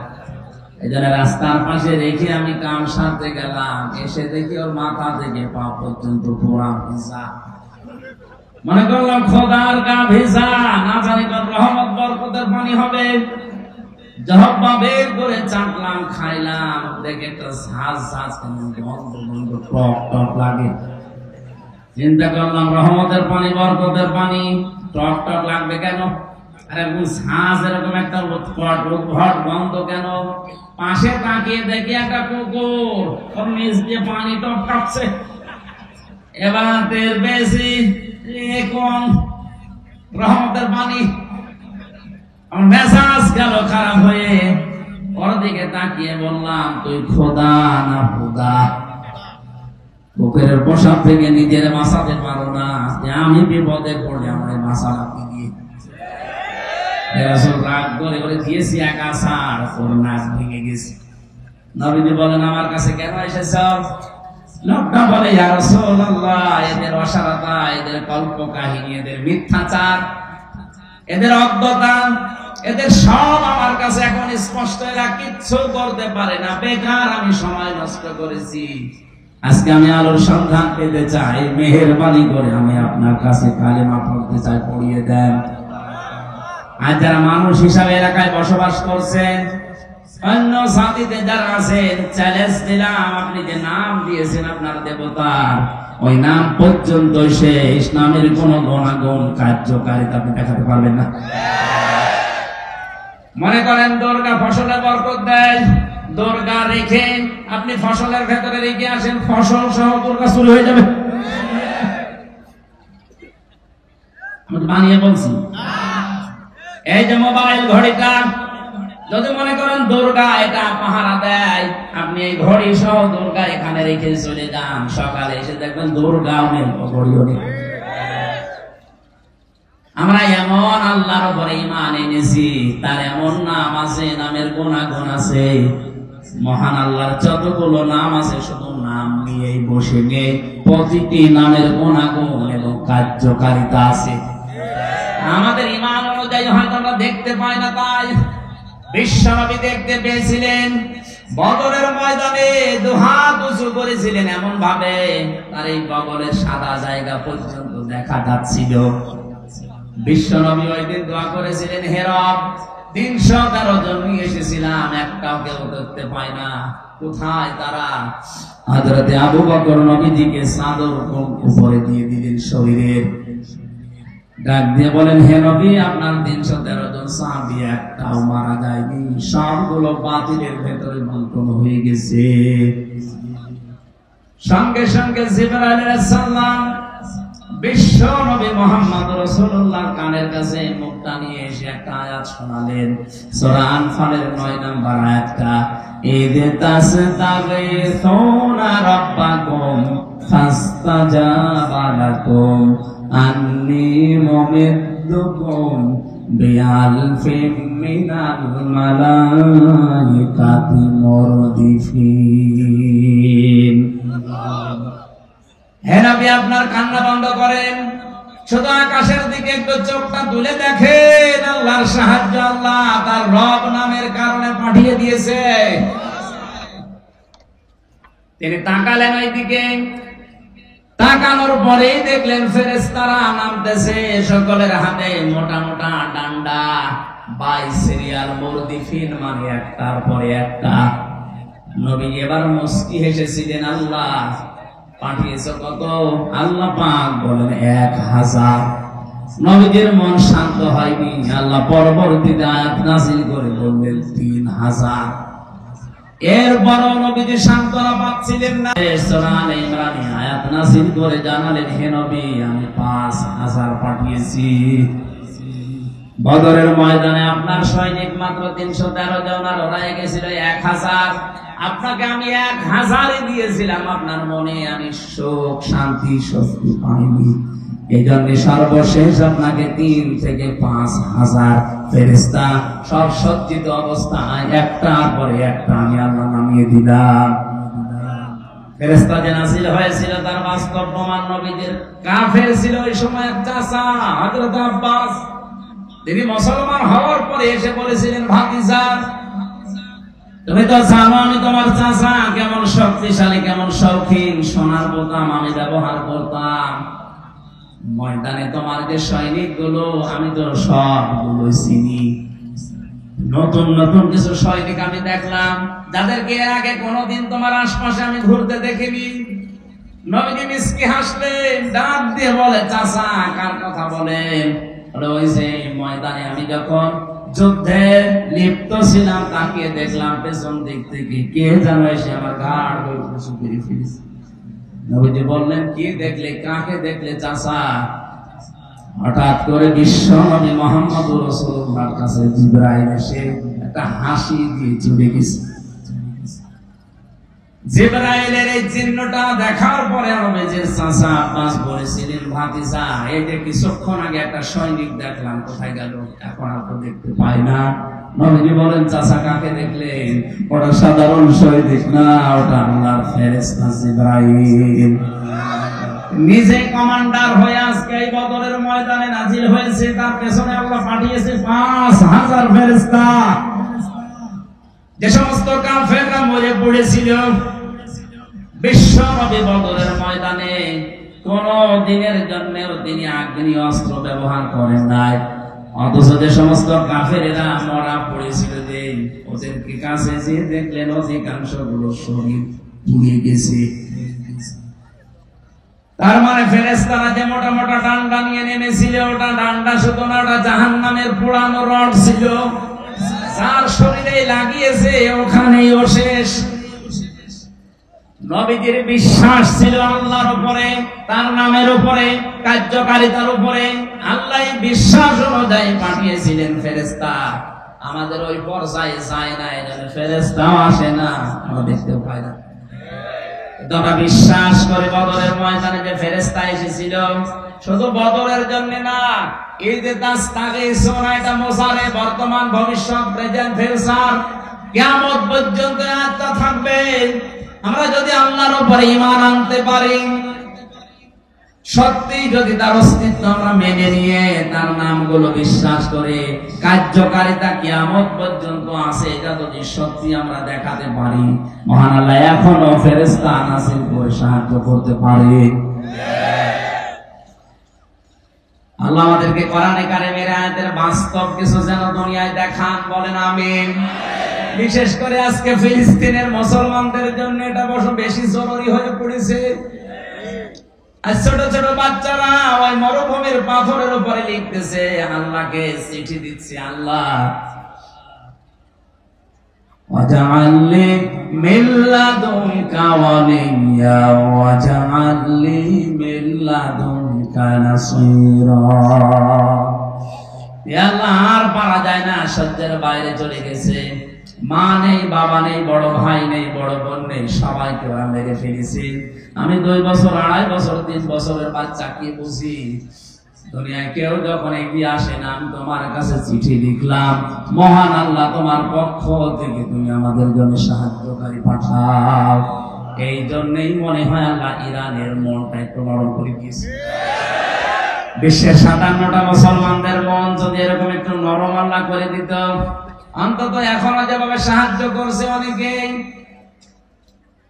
এই জন্য রাস্তার পাশে রেখে আমি কাম সারতে গেলাম, এসে দেখি ওর মাথা থেকে পা পর্যন্ত পুরা ভিজা। মনে করলাম খোদার গা ভিজা, না জানি কত রহমত বরকতের পানি হবে। জহব্বা বের করে চাটলাম, খাইলাম, দেখে একটা ঝাঁজ ঝাঁজ টক টক লাগে। চিন্তা করলাম রহমতের পানি, বরকতের পানি, টক টক লাগবে কেন? আরে ঝাঁজ এরকম একটা উৎকট উদ্ভট গন্ধ কেন? পাশে তাকিয়ে দেখি একটা কুকুর, ওর নিচ দিয়ে পানি টপকাচ্ছে। এবার তেল বেশি, কোন রহমতের পানি? আমার মেজাজ গেল খারাপ হয়ে, ওর দিকে তাকিয়ে বললাম, তুই খোদা না খোদা? কুকুরের পোশাক থেকে নিজের বাঁচাতে পারো না, আমি বিপদে পড়লে আমার বাঁচা লাগবে গিয়ে। রাগ করে করে দিয়েছি এক আছাড়, ওর নাক ভেঙে গেছে। নবীজি বলেন, আমার কাছে কেন এসেছ? লোকটা বলে, ইয়া রাসূলুল্লাহ, এদের অসারতা, এদের কল্প কাহিনী, এদের মিথ্যাচার, এদের অজ্ঞতা, এদের সব আমার কাছে এখন স্পষ্ট, এরা কিচ্ছু করতে পারে না, বেকার আমি সময় নষ্ট করেছি। আজকে আমি আলোর সন্ধান পেতে চাই, মেহেরবানি করে আমি আপনার কাছে কালেমা পড়তে চাই, পড়িয়ে দেন। আর যারা মানুষ হিসাবে এলাকায় বসবাস করছেন, অন্য জাতিতে যারা আছেন, চ্যালেঞ্জ দিলাম, আপনি যে নাম দিয়েছেন আপনার দেবতার, ওই নাম পর্যন্ত সে ইসলামের কোন গুণাগুণ কার্যকারিতা আপনি দেখাতে পারবেন না। মনে করেন দুর্গা ফসলে বরকত দেয়, দুর্গা রেখে আপনি ফসলের ভেতরে রেখে আসেন, ফসল সহ দুর্গা চুরি হয়ে যাবে। আমি বানিয়ে বলছি। এই যে মোবাইল ঘড়িটা, যদি মনে করেন দুর্গা এটা পাহারা দেয়, আপনি এই ঘড়ি সহ দুর্গা এখানে রেখে চলে যান, সকালে এসে দেখবেন দুর্গাও নেই, ঘড়িও নেই। আমরা এমন আল্লাহর উপরে ঈমান এনেছি, তার এমন নাম আছে, নামের গুণাগুণ আছে। মহান আল্লাহর যতগুলো নাম আছে, শুধু নাম নিয়েই বসে নেই, প্রতিটি নামের গুণাগুণ এবং কার্যকারিতা আছে। আমাদের ঈমান অনুযায়ী হয়তো আমরা দেখতে পাই না, তাই বিশ্বনবী দেখতে পেয়েছিলেন। বদরের ময়দানে দুহাত উঁচু করেছিলেন এমন ভাবে তার এই বগলের সাদা জায়গা পর্যন্ত দেখা যাচ্ছিল। বিশ্বনবী ওই দিন দোয়া করেছিলেন, হে রব, 313 জন নিয়ে এসেছিলাম, একটাও কেউ ধরতে পায় না, কোথায় তারা? হযরতে আবু বকর নবীজিকে চাদর উপরে দিয়ে দিলেন শরীরের, ডাক দিয়ে বলেন, হে নবী, আপনার 313 জন সাহাবী একটাও মারা যায়নি, সবগুলো বাতিলের ভেতরে মন্থন হয়ে গেছে। সঙ্গে সঙ্গে জিবরাইল আলাইহিস সালাম বিশ্ব নবী মুহাম্মদ রাসূলুল্লাহর কানের কাছে মুখটা নিয়ে এসে একটা আয়াত শোনালেন, সূরা আনফালের 9 নম্বর আয়াতটা, ইয তাসতাগীসুনা রাব্বাকুম ফাস্তাজাবা লাকুম আন্নী মুমিদ্দুকুম বিআলফিম মিনাল মালাইকাতি মুরদিফিন। হে নবী, আপনার কান্না বন্ধ করেন, শুধু আকাশের দিকে একটু চোখটা তুলে দেখেন, আল্লাহর সাহায্য আল্লাহ তার রব নামের কারণে পাঠিয়ে দিয়েছে। তিনি তাকালেন ওই দিকে, তাকানোর পরেই দেখলেন ফেরেশতারা নামতেছে, সকলের হাতে মোটা মোটা ডান্ডা, বাই সিরিয়াল মুরদিফিন, মানে একটার পরে একটা। নবী এবার মুস্কি হেসেছিলেন, আল্লাহ পাঠিয়েছে কত? আল্লাহ পাক বলেন 1000। নবীদের মন শান্ত হয়নি, আল্লাহ পরবর্তীতে আয়াত নাযিল করে বললেন 3000। এরপরও নবীজি সান্ত্বনা পাচ্ছিলেন না, সূরা আলে ইমরানে আয়াত নাযিল করে জানালেন, হে নবী, আমি 5000 পাঠিয়েছি। বদরের ময়দানে আপনার সৈনিক মাত্র 313 জন, আর ওরা গেছিল 1000। আপনাকে আমি 1000ই দিয়েছিলাম, আপনার মনে আমি সুখ শান্তি স্বস্তি পাইনি, এই জন্য সর্বশেষ আপনাকে 3 থেকে 5000 ফেরেশতা সব সজ্জিত অবস্থায় একটার পরে একটা আমি আল্লাহ নামিয়ে দিলাম। ফেরেশতা যে নাযিল হয়েছিল তার বাস্তব প্রমাণ নবীদের কাফের ছিল ওই সময় এক চাচা হযরত আব্বাস, তিনি মুসলমান হওয়ার পরে এসে বলেছিলেন, ভাতিজা, তুমি তো জানো আমি তোমার চাচা কেমন শক্তিশালী, কেমন শৌখিন, সোনার বোতাম আমি ব্যবহার করতাম, ময়দানে তোমার যে সৈনিক গুলো আমি তো সবগুলো চিনি, নতুন নতুন কিছু সৈনিক আমি দেখলাম যাদেরকে এর আগে কোনোদিন তোমার আশপাশে আমি ঘুরতে দেখিনি। নবীজি মিসকি হাসলেন, ডাক দিয়ে বলে, চাচা কার কথা বলেন? ওই যে ময়দানে আমি যখন যুদ্ধে লিপ্ত ছিলাম, তাকিয়ে দেখলাম পেছন দিক থেকে কে যেন এসে আমার ঘাড় ধরে শুকিয়ে ফেলেছে। নবীজি বললেন, কি দেখলে? কাকে দেখলে চাচা? হঠাৎ করে বিশ্ব নবী মুহাম্মদ রাসূলুল্লাহর কাছে জিবরাইল এসে একটা হাসি দিয়ে চলে গেছে। জিবরাইলের এই চিহ্নটা দেখার পরে নবীজির চাচা আব্বাস বলেছিলেন, ভাতিজা, এই যে কিছুক্ষণ আগে একটা সৈনিক দেখলাম, কোথায় গেল? এখন আর তো দেখতে পাই না। নবীজি বলেন, চাচা কাকে দেখলেন? ওটা সাধারণ সৈনিক না, ওটা আল্লাহর ফেরেশতা জিবরাইল, নিজে কমান্ডার হয়ে আজকে এই বদরের ময়দানে নাজিল হয়েছে। তার পেছনে আল্লাহ পাঠিয়েছে 5000 ফেরেশতা। যে সমস্ত কাফেররা মরে পড়েছিল, বিশ্ব নবী বদরের ময়দানে কোন দিনের জন্যও তিনি আগ্নেয় অস্ত্র ব্যবহার করেন নাই, অথচ যে সমস্ত কাফেরেরা মরা পড়েছিল, যে ওদেরকে কাছে যে দেখলেন অধিকাংশ গুলো শরীর পুড়ে গেছে। তার মানে ফেরেশতারা যে মোটা মোটা ডান্ডা নিয়ে নেমেছিল, ওটা ডান্ডা শুধু না, ওটা জাহান্নামের পোড়ানো রড ছিল, যার শরীরে লাগিয়েছে ওখানেই ও শেষ। নবীজির বিশ্বাস ছিল আল্লাহর উপরে, তার নামের উপরে, কার্যকারিতার উপরে। আল্লাহ বিশ্বাস অনুযায়ী পাঠিয়েছিলেন ফেরেশতা। আমাদের ওই পর্যায়ে যায় না, এই জন্য ফেরেশতাও আসে না, আমরা দেখতেও পাই না। তোমরা বিশ্বাস করে বদরের ময়দানে যে ফেরেশতা এসেছিল, শুধু বদরের জন্য না, এই যে তাসতাগীসুনা, এটা মুসারে, বর্তমান ভবিষ্যৎ, প্রেজেন্ট ফিউচার, কিয়ামত পর্যন্ত আয়াতটা থাকবে। আমরা যদি আল্লাহর উপরে ঈমান আনতে পারি, সত্যি যদি তার অস্তিত্ব আমরা মেনে নিয়ে তার নামগুলো বিশ্বাস করে কার্যকারিতা কিয়ামত পর্যন্ত আছে, এটা যদি সত্যি আমরা দেখাতে পারি, মহান আল্লাহ এখনো ফেরেশতা নাযিল করে সাহায্য করতে পারে। আল্লাহ আমাদেরকে কোরআনে কারিমের আয়াতের বাস্তব কিছু যেন দুনিয়ায় দেখান, বলেন আমিন। বিশেষ করে আজকে ফিলিস্তিনের মুসলমানদের জন্য এটা বেশি জরুরি হয়ে পড়েছে। আর ছোট ছোট বাচ্চারা ওই মরুভূমির পাথরের উপরে লিখতেছে, আল্লাহকে চিঠি দিচ্ছে, আল্লাহ ওয়াজআলনি মিন লাদুনকা ওয়ালিয়্যা ওয়াজআলনি মিন লাদুনকা নাসীরা। ইয়া আল্লাহ, আর পারা যায় না, সহ্যের বাইরে চলে গেছে। মা নেই, বাবা নেই, বড় ভাই নেই, বড় বোন নেই, সবাইকে ওরা মেরে ফেলেছে। আমি 2 বছর, 2.5 বছর, 3 বছরের বাচ্চা কি বুঝি? দুনিয়ায় কেউ যখন এগিয়ে আসে না, আমি তোমার কাছে চিঠি লিখলাম, মহান আল্লাহ তোমার পক্ষ থেকে তুমি আমাদের জন্য সাহায্যকারী পাঠাও। এই জন্যই মনে হয় আল্লাহ ইরানের মনটা একটু নরম করে দিয়েছে। বিশ্বের 57টা মুসলমানদের মন যদি এরকম একটু নরম আল্লাহ করে দিত, অন্তত এখনো যেভাবে সাহায্য করছে অনেকেই,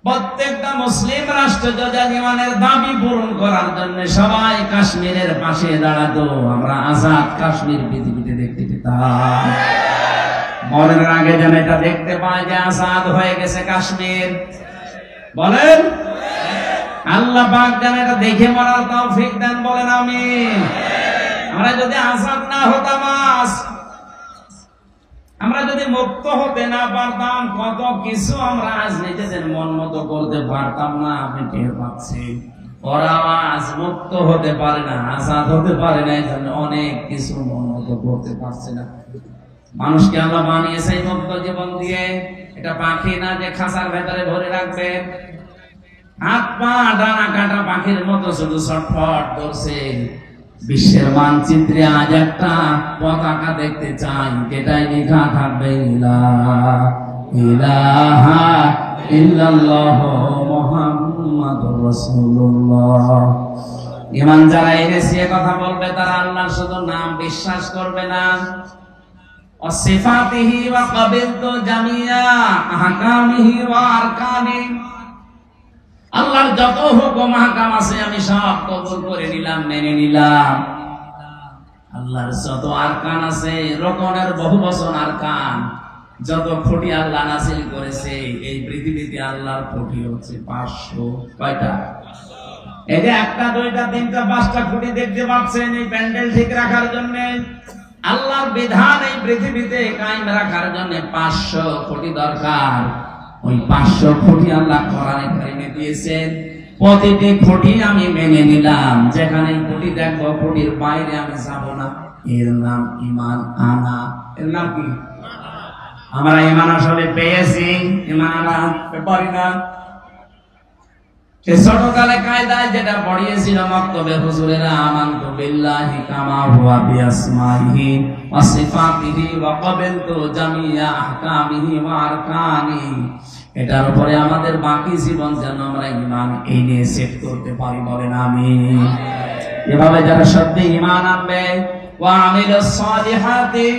প্রত্যেকটা মুসলিম রাষ্ট্র যদি ইমানের দাবি পূরণ করার জন্য সবাই কাশ্মীরের পাশে দাঁড়াতো, আমরা আজাদ কাশ্মীর পৃথিবীতে দেখতে পেতাম। মরণের আগে যেন এটা দেখতে পাই যে আজাদ হয়ে গেছে কাশ্মীর। বলেন আল্লাহ পাক যেন এটা দেখে মরার তৌফিক দেন, বলেন আমিন। আমরা যদি আজাদ না হতাম, আমরা যদি মুক্ত হতে না পারতাম, কত কিছু আমরা আজ নিজেদের মন মতো করতে পারতাম না। আপনি টের পাচ্ছেন, ওরা আজ মুক্ত হতে পারে না, আজাদ হতে পারে না, এই জন্য অনেক কিছু মন মতো করতে পারছে না। মানুষকে আল্লাহ বানিয়েছে মুক্ত জীবন দিয়ে। এটা পাখি না যে খাঁচার ভেতরে ভরে রাখবে, হাত পা ডানা কাটা পাখির মতো শুধু ছটফট করছে। বিশ্বের মানচিত্রে আজ একটা পতাকা দেখতে চাই, যেটাই লেখা থাকবে ইলাহা ইল্লাল্লাহ মুহাম্মাদুর রাসূলুল্লাহ। ঈমান যারা এনেছে কথা বলবে, তারা আল্লাহর শুধু নাম বিশ্বাস করবে না, সিফাতিহি ওয়া কাবিলতু জামিয়া আহকামিহি ওয়া আরকানি, আল্লাহর যত হুকুম আহকাম আছে আমি সব কবুল করে নিলাম, মেনে নিলাম। আল্লাহর যত আরকান আছে, রকনের বহু বচন আরকান, যত খুঁটি আল্লাহ নাযিল করেছে এই পৃথিবীতে, আল্লাহর খুঁটি হচ্ছে 500। কয়টা? এই যে 1টা 2টা 3টা 5টা খুঁটি দেখতে পাচ্ছেন, এই প্যান্ডেল ঠিক রাখার জন্য, আল্লাহর বিধান এই পৃথিবীতে কায়েম রাখার জন্য 500 খুঁটি দরকার। ওই 500 খুঁটি আল্লাহ কোরআনে কারিমে দিয়েছেন। প্রতিটি খুঁটি আমি মেনে নিলাম, যেখানে খুঁটি দেখবো খুঁটির বাইরে আমি যাব না। এর নাম ঈমান আনা। এর নাম কি? আমরা ঈমান আসলে পেয়েছি, ঈমান আনা পারি না। ছোটকালে কায়দায় যেটা পড়িয়েছিল মক্তবে হুজুরেরা, আমানতু বিল্লাহি কামা হুয়া বিআসমাইহি ওয়া সিফাতিহি ওয়া কাবিলতু জামিয়া আহকামিহি ওয়া আরকানি, এটার উপরে আমাদের বাকি জীবন যেন আমরা ঈমান এনে সেট করতে পারি, বলেন আমিন। এভাবে যারা সত্যি ঈমান আনবে, ওয়া আমিলুস সালিহাতি,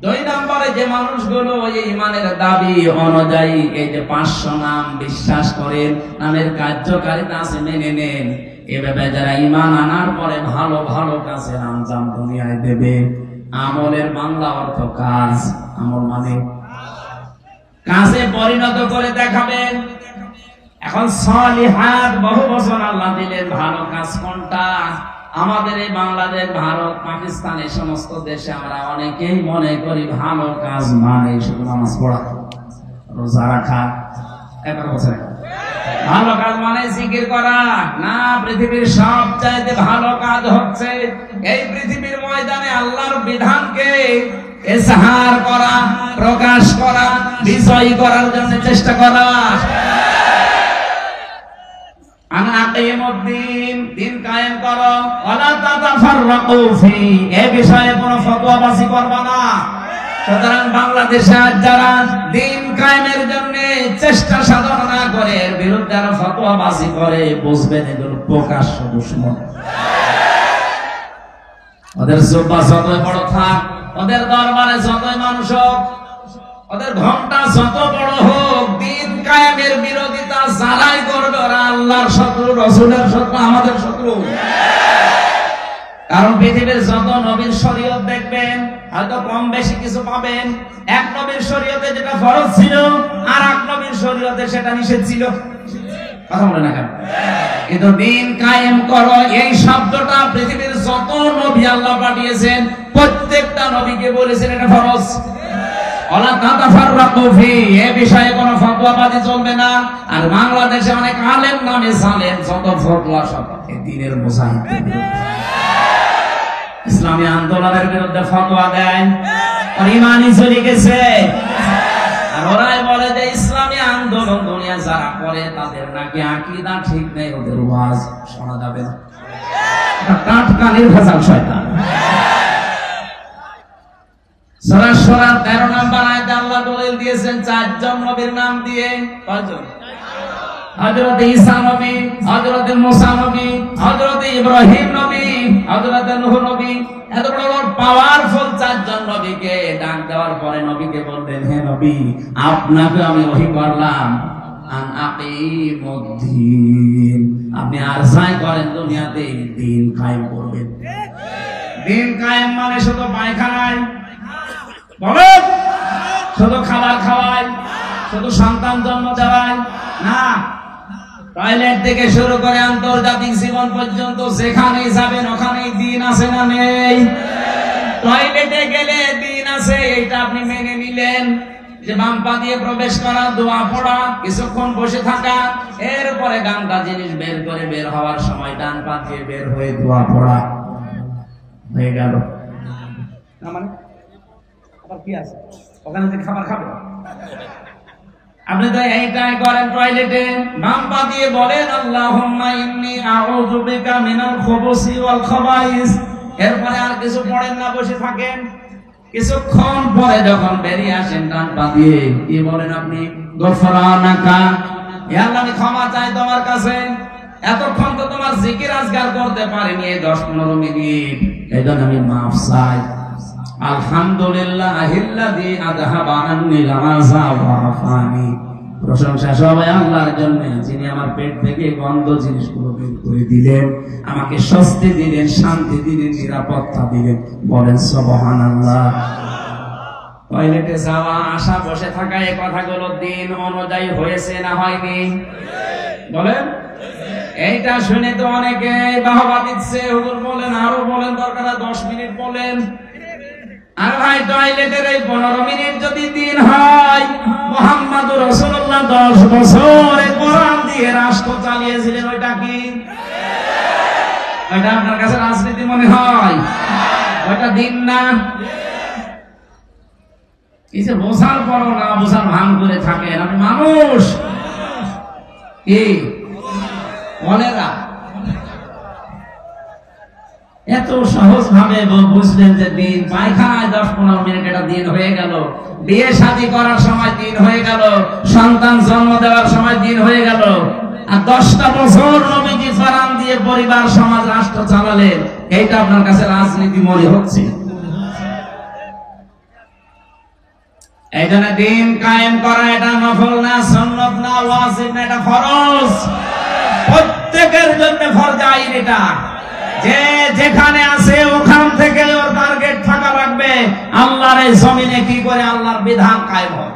2 নম্বরে যে মানুষগুলো এই ঈমানের দাবি অনুযায়ী এই যে 500 নাম বিশ্বাস করেন, নামের কার্যকারিতা আছে মেনে নেন, এভাবে যারা ঈমান আনার পরে ভালো ভালো কাজের আঞ্জাম দুনিয়ায় দেবে। আমলের বাংলা অর্থ কাজ, আমল মানে কাজে পরিণত করে দেখাবেন। এখন সালিহাত বহু বছর আল্লাহ দিলেন, ভালো কাজ কোনটা? আমাদের এই বাংলাদেশ, ভারত, পাকিস্তান, এই সমস্ত দেশে আমরা অনেকেই মনে করি ভালো কাজ মানে শুধু নামাজ পড়া, রোজা রাখা, ভালো কাজ মানে জিকির করা না। পৃথিবীর সবচাইতে ভালো কাজ হচ্ছে এই পৃথিবীর ময়দানে আল্লাহর বিধানকে ইজহার করা, প্রকাশ করা, বিজয়ী করার জন্য চেষ্টা করা। দিন কায়েম করো, ওয়ালা তাতাফাররাকু ফি, এই বিষয়ে কোনো ফতোয়াবাজি করবা না। সুতরাং বাংলাদেশে আজ যারা দিন কায়েমের জন্য চেষ্টা সাধনা না করে এর বিরুদ্ধে যারা ফতোয়াবাজি করে, বুঝবেন এগুলো প্রকাশ্য দুশমন। ওদের জুব্বা যতই বড় থাক, ওদের দরবারে যতই মানুষ হোক, ওদের ঘন্টা যত বড় হোক, দিন কায়েমের বিরোধিতা যারাই করবে ওরা আল্লাহর শত্রু, রাসূলের শত্রু, আমাদের শত্রু। কারণ পৃথিবীর যত নবীর শরীয়ত দেখবেন, হয়তো কম বেশি কিছু পাবেন। এক নবীর শরীয়তে যেটা ফরজ ছিল, আর এক নবীর শরীয়তে সেটা নিষেধ ছিল। কথা বলে না কেন? কিন্তু দিন কায়েম করো এই শব্দটা পৃথিবীর যত নবী আল্লাহ পাঠিয়েছেন প্রত্যেকটা নবীকে বলেছেন এটা ফরজ। ওয়ালা তাতাফাররাকু ফি, এই বিষয়ে কোনো ফতোয়াবাজি চলবে না। আর বাংলাদেশে অনেক আলেম নামে জালেম যত ফতোয়া সব দ্বীনের মুজাহিদ, ইসলামী আন্দোলনের বিরুদ্ধে ফতোয়া দেয়, আর ইমানই চলে গেছে। আর ওরাই বলে যে ইসলামী আন্দোলন দুনিয়া যারা করে তাদের নাকি আকীদা ঠিক নেই, ওদের ওয়াজ শোনা যাবে না। টাটকা নির্ভেজাল শয়তান। সূরা শূরা 13 নম্বর আয়াতে আল্লাহ দলিল দিয়েছেন চারজন নবীর নাম দিয়ে। কয়জন? হযরত ঈসা নবী, হযরত মুসা নবী, হযরত ইব্রাহিম নবী, হযরত নূহ নবী। এত বড় পাওয়ারফুল চারজন নবীকে ডাক দেওয়ার পরে নবীকে বললেন, হে নবী, আপনাকে আমি ওহী করলাম আন আকিমুদ্দিন, আপনি আরজাই করেন দুনিয়াতে দিন কায়েম করবেন। দিন কায়েম মানে শুধু পায়খানায় বলেন, শুধু খাবার খাওয়ায়, শুধু সন্তান জন্ম দেওয়ায় না, টয়লেট থেকে শুরু করে আন্তর্জাতিক জীবন পর্যন্ত যেখানেই যাবেন ওখানেই দিন আছে না নেই? টয়লেটে গেলে দিন আছে, এটা আপনি মেনে নিলেন যে বাম পা দিয়ে প্রবেশ করা, দোয়া পড়া, কিছুক্ষণ বসে থাকা, এরপরে গামটা জিনিস বের করে বের হওয়ার সময় ডান পা দিয়ে বের হয়ে দোয়া পড়া হয়ে গেল। না মানে আবার কি আছে ওখানে যে খাবার খাবে? আপনি তো এইটাই করেন টয়লেটে, বাম পা দিয়ে বলেন আল্লাহুম্মা ইন্নী আউযু বিকা মিনাল খুবুসি ওয়াল খাবাইস, এরপরে আর কিছু পড়েন না, বসে থাকেন। কিছুক্ষণ পরে যখন বেরিয়ে আসেন ডান পা দিয়ে কি বলেন আপনি? গফরানাকা, হে আল্লাহ আমি ক্ষমা চাই তোমার কাছে, এতক্ষণ তো তোমার জিকির আজকার করতে পারিনি এই 10-15 মিনিট, এইজন্য আমি মাফ চাই। আলহামদুলিল্লাহিল্লাযী আযহাবা আন্নিল আযা ওয়া আফানি, প্রশংসা সবাই আল্লাহর জন্য যিনি আমার পেট থেকে গন্ধ জিনিসগুলো বের করে দিলেন, আমাকে স্বস্তি দিলেন, শান্তি দিলেন, নিরাপত্তা দিলেন। বলেন সুবহানাল্লাহ। টয়লেটে যাওয়া, আসা, বসে থাকা, এই কথাগুলো দিন অনুযায়ী হয়েছে না হয়নি? বলেন। এইটা শুনে তো অনেকে বাহবা দিচ্ছে, হুজুর বলেন, আরো বলেন, দরকার 10 মিনিট বলেন। আর ভাই টয়লেটের এই 15 মিনিট যদি দিন হয়, মুহাম্মদুর রাসূলুল্লাহ 10 বছর কোরআন দিয়ে রাষ্ট্র চালিয়েছিলেন, ওইটা কি? ওইটা আপনার কাছে রাজনীতি মনে হয়? ওইটা দিন না? কিছু বোঝার পরও না বোঝার ভান করে থাকেন। আপনি মানুষ কি বলে না? এত সহজ ভাবে বুঝলেন যে দিন পায়খানায় 10-15 মিনিট এটা দিন হয়ে গেল, বিয়ে শাদী করার সময় দিন হয়ে গেল, সন্তান জন্ম দেওয়ার সময় দিন হয়ে গেল। আর 10টা বছর নবীজি কোরআন দিয়ে পরিবার, সমাজ, রাষ্ট্র চালালেন, এইটা আপনার কাছে রাজনীতি মনে হচ্ছে? এই জন্য দিন কায়েম করা এটা নফল না, সুন্নাত না, ওয়াজিব না, এটা ফরজ, প্রত্যেকের জন্য ফরজ আইন। এটা যে যেখানে আছে ওখান থেকে ওর টার্গেট থাকা লাগবে আল্লাহর এই জমিনে কি করে আল্লাহর বিধান কায়েম হয়।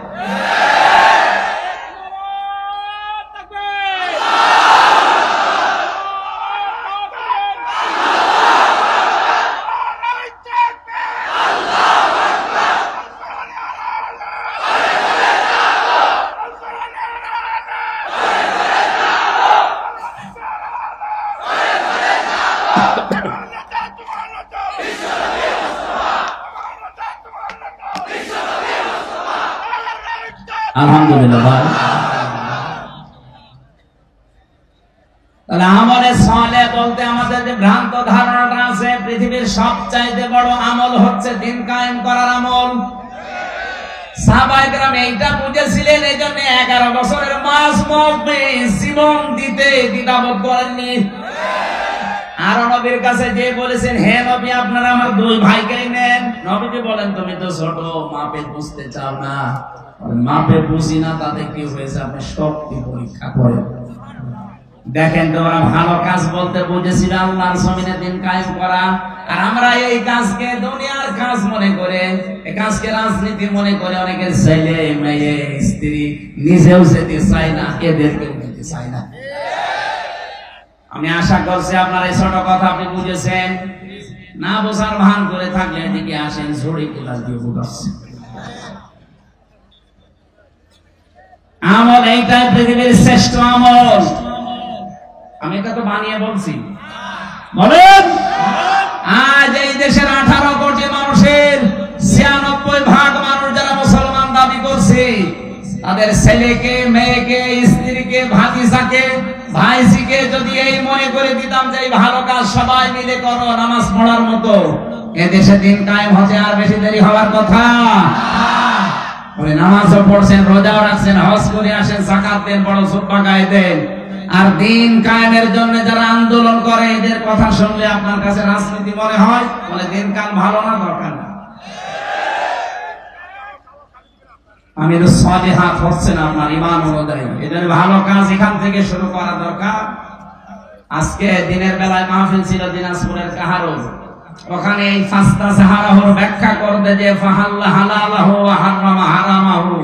আলহামদুলিল্লাহ। তাহলে আমলে সালেহ বলতে আমাদের যে ভ্রান্ত ধারণাটা আছে, পৃথিবীর সবচাইতে বড় আমল হচ্ছে দিন কায়েম করার আমল। সাহাবায়ে কেরাম এইটা বুঝেছিলেন, এই জন্য 11 বছরের মাঝমধ্যে জীবন দিতে দ্বিধাবোধ করেননি। আর নবীর কাছে যে বলেছেন, হে নবী আপনারা আমার দুই ভাইকে নেন। নবীজি বলেন, তুমি তো ছোট, মাপে বুঝতে চাও না। মাপে বুঝি না তাতে কি হয়েছে, আপনি শক্তি পরীক্ষা করেন। দেখেন তো, ওরা ভালো কাজ বলতে বুঝেছিল আল্লাহর জমিনে দিন কায়েম করা, আর আমরা এই কাজকে দুনিয়ার কাজ মনে করে, এই কাজকে রাজনীতি মনে করে অনেকের ছেলে মেয়ে স্ত্রী নিজেও যেতে চায় না, এদেরকেও যেতে চায় না। আমি আশা করছি আপনার এই ছোট কথা আপনি বুঝেছেন। না বোঝার ভান করে থাকলে এদিকে আসেন, ঝড়ি ক্লাস দিয়ে বুঝাচ্ছি। আমল এইটাই পৃথিবীর শ্রেষ্ঠ আমল। আমি এটা তো বানিয়ে বলছি, বলেন। আজ এই দেশের 18 কোটি মানুষের 96% মানুষ যারা মুসলমান দাবি করছে, তাদের ছেলেকে, মেয়েকে, স্ত্রীকে, ভাতিজাকে, ভাইজিকে যদি এই মনে করে দিতাম যে এই ভালো কাজ সবাই মিলে করো নামাজ পড়ার মতো, এদেশে দিন কায়েম হতে আর বেশি দেরি হওয়ার কথা। বলে নামাজও পড়ছেন, রোজাও রাখছেন, হজ করে আসেন, যাকাত দেন, বড় সুবহা গায়ে দেন, আর দিন কায়েমের জন্য যারা আন্দোলন করে এদের কথা শুনলে আপনার কাছে রাজনীতি মনে হয়? বলে দিন কাল ভালো না, দরকার না। আমি তো সালিহাত হচ্ছে না আপনার ঈমান অনুযায়ী, এদের ভালো কাজ এখান থেকে শুরু করা দরকার। আজকে দিনের বেলায় মাহফিল ছিল দিনাজপুরের কাহারো, ওখানে এই ফাস্তা সাহারাহুর ব্যাখ্যা করতে যে ফাহাল্লা হালালাহু ওয়া হারামা হারামাহু,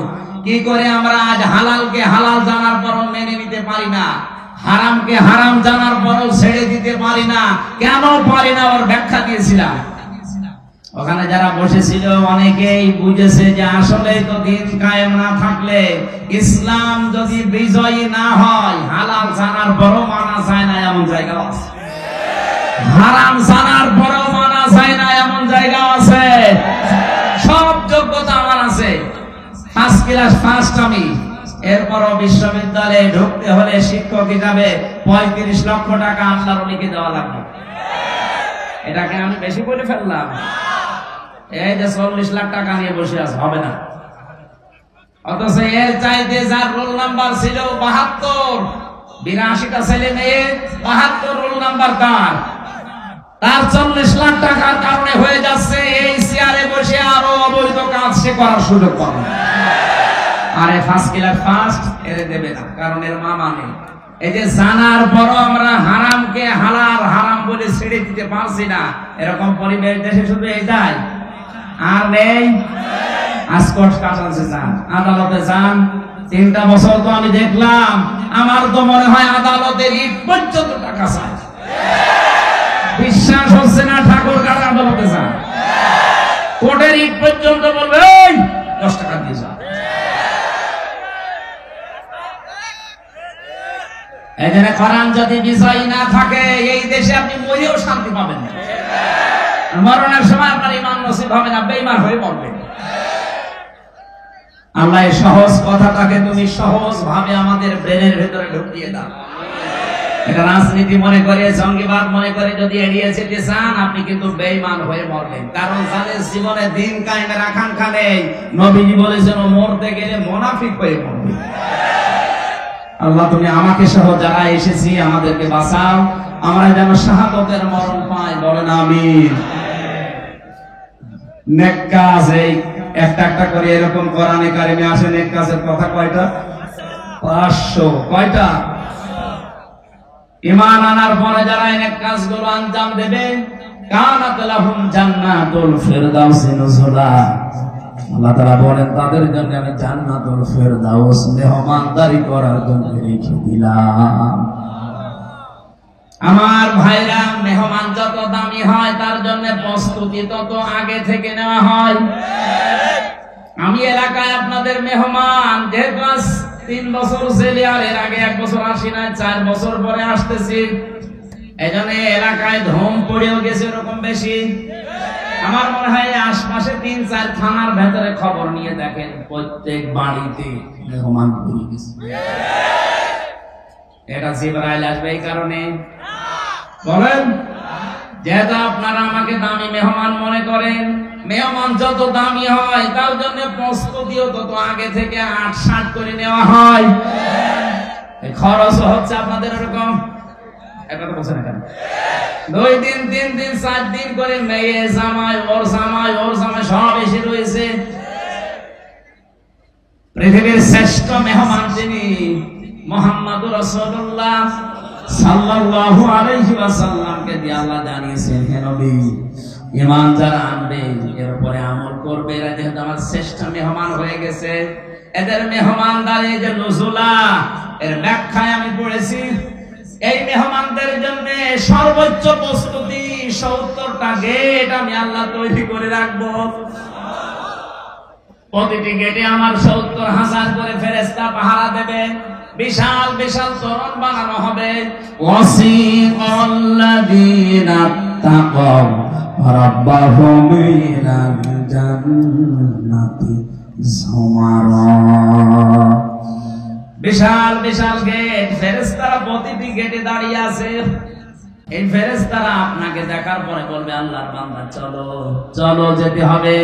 কি করে আমরা আজ হালালকে হালাল জানার পরও মেনে নিতে পারি না, হারামকে হারাম জানার পরও ছেড়ে দিতে পারি না, কেন পারি না, ওর ব্যাখ্যা দিয়েছিলাম। ওখানে যারা বসেছিল অনেকেই বুঝেছে যে আসলে তো দিন কায়েম না থাকলে, ইসলাম যদি বিজয়ী না হয়, হালাল জানার পরও মানা যায় না এমন জায়গা আছে, হারাম জানার পরও মানা যায় না এমন জায়গা আছে। সব যোগ্যতা আমার আছে, ফার্স্ট ক্লাস ফার্স্ট আমি, এরপরও বিশ্ববিদ্যালয়ে ঢুকতে হলে শিক্ষক হিসাবে 35 লক্ষ টাকা আল্লাহর ওলিকে দেওয়া লাগবে। এটাকে আমি বেশি বলে ফেললাম? এই যে 40 লাখ টাকা নিয়ে বসে আছে, হবে না। অথচ এর চাইতে যার রোল নাম্বার ছিল 72, 82টা ছেলে মেয়ে, 72 রোল নাম্বার তার 40 লাখ টাকার কারণে হয়ে যাচ্ছে এই চেয়ারে বসে আরো অবৈধ কাজ সে করার সুযোগ পাবে। আরে ফার্স্ট ক্লাস ফার্স্ট এর দেবে না, কারণ এর মামা নেই। এই যে জানার পরও আমরা হারামকে হালাল হারাম বলে ছেড়ে দিতে পারছি না, এরকম পরিবেশ দেশে শুধু এটাই আর নেই। আজকট কাটাচ্ছে, যান আদালতে যান, 3টা বছর তো আমি দেখলাম, আমার তো মনে হয় আদালতের ইট পর্যন্ত টাকা চায়। বিশ্বাস হচ্ছে না, ঠাকুর গাড়ি আদালতে যান, কোর্টের ইট পর্যন্ত বলবে 10 টাকা দিয়ে যান। এই জন্য কোরআন যদি বিজয়ী না থাকে, এই দেশে আপনি মরেও শান্তি পাবেন না। মরণের সময় আপনার ঈমান নসিব হবে না, বেঈমান হয়ে মরবেন। আল্লাহ এই সহজ কথাটাকে তুমি সহজ ভাবে আমাদের ব্রেনের ভেতরে ঢুকিয়ে দাও। এটা রাজনীতি মনে করে, জঙ্গিবাদ মনে করে যদি এড়িয়ে যেতে চান, আপনি কিন্তু বেঈমান হয়ে মরবেন। কারণ যাদের জীবনে দিন কায়েমের আকাঙ্ক্ষা নেই, নবীজি বলেছেন ও মরতে গেলে মুনাফিক হয়ে মরবে। আল্লাহ তুমি আমাকে সহ যারা এসেছি আমাদেরকে বাঁচাও, আমরা যেন শাহাদাতের মরণ পাই, বলেন আমিন। নেক কাজ এই একটা একটা করে এরকম কোরআনে কারিমে আসে, নেক কাজের কথা কয়টা? 500। কয়টা? ঈমান আনার পরে যারা এই নেক কাজগুলো আঞ্জাম দেবে, কানাত লাহুম জান্নাতুল ফিরদাউসি নুজুলা, আল্লাহ তাআলা বলেন তাদের জন্য আমি জান্নাতুল ফিরদাউস মেহমানদারি করার জন্য রেখে দিলাম। আমার ভাইরা, মেহমান যত দামি হয় তার জন্য প্রস্তুতি তত আগে থেকে নেওয়া হয়। আমি এলাকায় আপনাদের মেহমান, যেহেতু 3 বছর ছেলে, আর এর আগে 1 বছর আসি না, 4 বছর পরে আসতেছি, এই জন্য এলাকায় ধুম পড়েও গেছে এরকম বেশি। আমার মনে হয় আশপাশে 3-4 থানার ভেতরে খবর নিয়ে দেখেন, প্রত্যেক বাড়িতে মেহমান পড়ে গেছে। এটা জিবরাইল আসবে এই কারণে, বলেন যেহেতু আপনারা আমাকে দামি মেহমান মনে করেন, মেহমান যত দামি হয় তার জন্য প্রস্তুতিও তত আগে থেকে ৮-৭ করে নেওয়া হয়। খরচ হচ্ছে আপনাদের এরকম, একটা বলছেন কেন? 2 দিন 3 দিন 4 দিন করে মেয়ে জামাই ওর জামাই সব এসে রয়েছে। পৃথিবীর শ্রেষ্ঠ মেহমান যিনি মুহাম্মদুর রাসূলুল্লাহ সাল্লাল্লাহু আলাইহি ওয়াসাল্লামকে দিয়ে আল্লাহ জানিয়েছেন, হে নবী, ঈমান যারা আনবে এর উপরে আমল করবে, এরা যেহেতু আমার শ্রেষ্ঠ মেহমান হয়ে গেছে, এদের মেহমানদারি যে নুজুলা এর ব্যাখ্যায় আমি পড়েছি, এই মেহমানদের জন্য সর্বোচ্চ প্রস্তুতি 70টা গেট আমি আল্লাহ তৈরি করে রাখবো। প্রতিটি গেটে আমার 70,000 করে ফেরেশতা পাহারা দেবে। বিশাল বিশাল তোরণ বানানো হবে। ওয়াসিকাল্লাযীনা তাকাও রাব্বাহুম ইলাল জান্নাতি যুমারা। বিশাল বিশাল গেট, ফেরেশতারা প্রতিটি গেটে দাঁড়িয়ে আছে। এই ফেরেশতারা আপনাকে দেখার পরে বলবে, আল্লাহর বান্দা চলো চলো, যেতে হবে।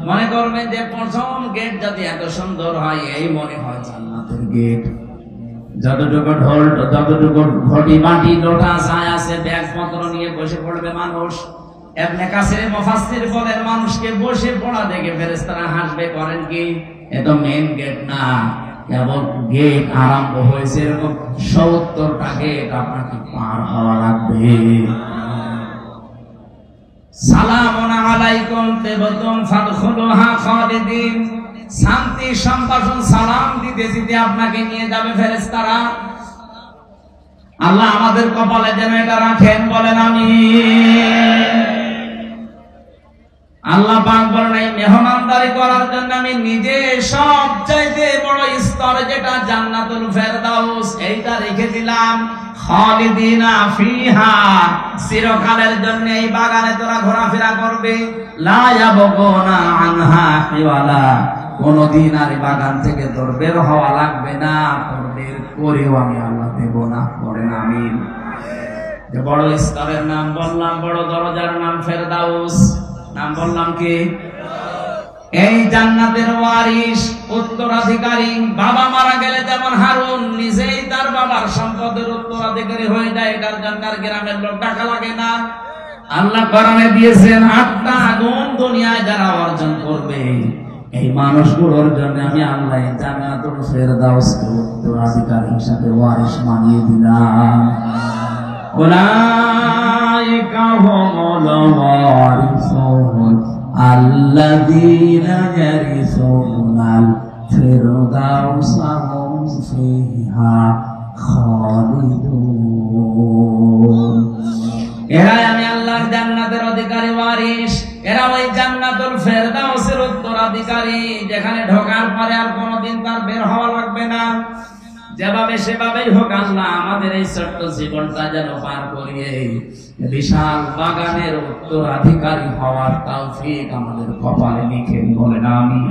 মনে করবেন যে প্রথম গেট যদি এত সুন্দর হয়, এই মনে হয় জান্নাতের গেট। যতটুকু ঢোল, যতটুকু ঘটি বাটি লোটা ছায় আছে, ব্যাগপত্র নিয়ে বসে পড়বে মানুষ। ইবনে কাসির মুফাসসির বলেন, মানুষকে বসে পড়া দেখে ফেরেশতারা হাসবে। করেন কি, এত মেইন গেট না, কেবল গেট আরম্ভ হয়েছে। এরকম 70টা গেট আপনাকে পার হওয়া লাগবে। সালামুন আলাইকুম তিবতুম ফাদখুলুহা খালিদিন। শান্তি সম্ভাষণ সালাম দিতে দিতে আপনাকে নিয়ে যাবে ফেরেশতারা। আল্লাহ আমাদের কপালে যেন এটা রাখেন, বলেন আমিন। আল্লাহ পাক বলেন, এই মেহমানদারি করার জন্য আমি নিজে সবচাইতে বড় স্তর যেটা জান্নাতুল ফেরদাউস, এইটা রেখে দিলাম। খালিদিনা ফিহা, চিরকালের জন্য এই বাগানে তোরা ঘোরাফেরা করবে। লা ইয়াবগুনা আনহা হিওয়ালা, কোনদিন আর বাগান থেকে তোর বের হওয়া লাগবে না, তোর বের করেও আমি আল্লাহ দেব না, বলেন আমিন। যে বড় স্তরের নাম বললাম, বড় দরজার নাম ফেরদাউস। নাম বললাম কি? এই জান্নাতের ওয়ারিশ, উত্তরাধিকারী। বাবা মারা গেলে যেমন হারুন নিজেই তার বাবার সম্পদের উত্তরাধিকারী হয়ে যায়, এটার জন্য আর গ্রামের লোক ডাকা লাগে না। আল্লাহ কোরআনে দিয়েছেন 8টা গুণ দুনিয়ায় যারা অর্জন করবে, এই মানুষগুলোর জন্য আমি আল্লাহ জান্নাতুল ফেরদাউসকে উত্তরাধিকারী হিসাবে ওয়ারিশ বানিয়ে দিলাম। উলাইকা হুমুল ওয়ারিসুন আল্লাযীনা ইয়ারিসুনাল ফিরদাউসা হুম ফিহা খালিদুন। এরাই আমি আল্লাহর জান্নাতের অধিকারী ওয়ারিশ। এরা ওই জান্নাতুল ফেরদাউসের উত্তরাধিকারী, যেখানে ঢোকার পরে আর কোনোদিন তার বের হওয়া লাগবে না। যেভাবে সেভাবেই হোক আল্লাহ আমাদের এই ছোট্ট জীবনটা যেন পার করিয়ে বিশাল বাগানের উত্তরাধিকারী হওয়ার তৌফিক আমাদের কপালে লিখেন, বলেন আমিন।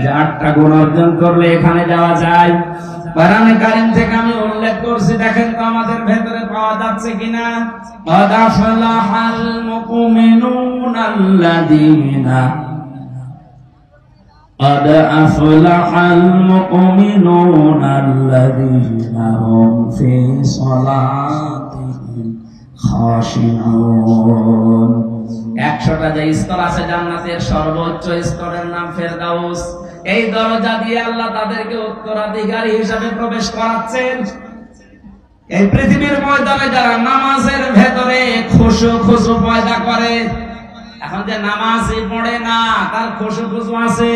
যে 8টা গুণ অর্জন করলে এখানে যাওয়া যায়। কোরআনে কারীম থেকে আমি উল্লেখ করছি, দেখেন তো আমাদের ভেতরে পাওয়া যাচ্ছে কিনা। قد أفلح المؤمنون الذين هم في صلاتهم خاشعون। 100টা যে স্তর আছে জান্নাতের, সর্বোচ্চ স্তরের নাম ফেরদাউস। এই দরজা দিয়ে আল্লাহ তাদেরকে উত্তরাধিকারী হিসাবে প্রবেশ করাচ্ছেন। এই পৃথিবীর ময়দানে যারা নামাজের ভেতরে খুশু পয়দা করে, এখন যে নামাজই পড়ে না তার খুশু আছে,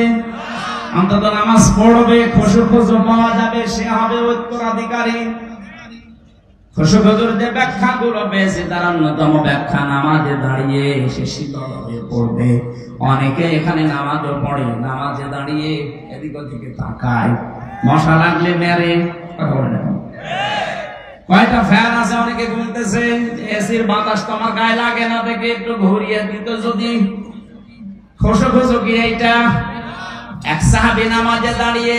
অন্তত নামাজ পড়বে, খুশু পাওয়া যাবে, সে হবে উত্তরাধিকারী। খুশুর যে ব্যাখ্যাগুলো পেয়েছে তার অন্যতম ব্যাখ্যা, নামাজে দাঁড়িয়ে সে শীতল হয়ে পড়বে। অনেকে এখানে নামাজও পড়ে, নামাজে দাঁড়িয়ে এদিক ওদিকে তাকায়, মশা লাগলে মেরে। কথা বলে কয়টা ফ্যান আছে, অনেকে বলতেছে এসির বাতাস তো আমার গায়ে লাগে না, দেখে একটু ঘুরিয়ে দিত যদি। খুশু কি এইটা? এক সাহাবী নামাজে দাঁড়িয়ে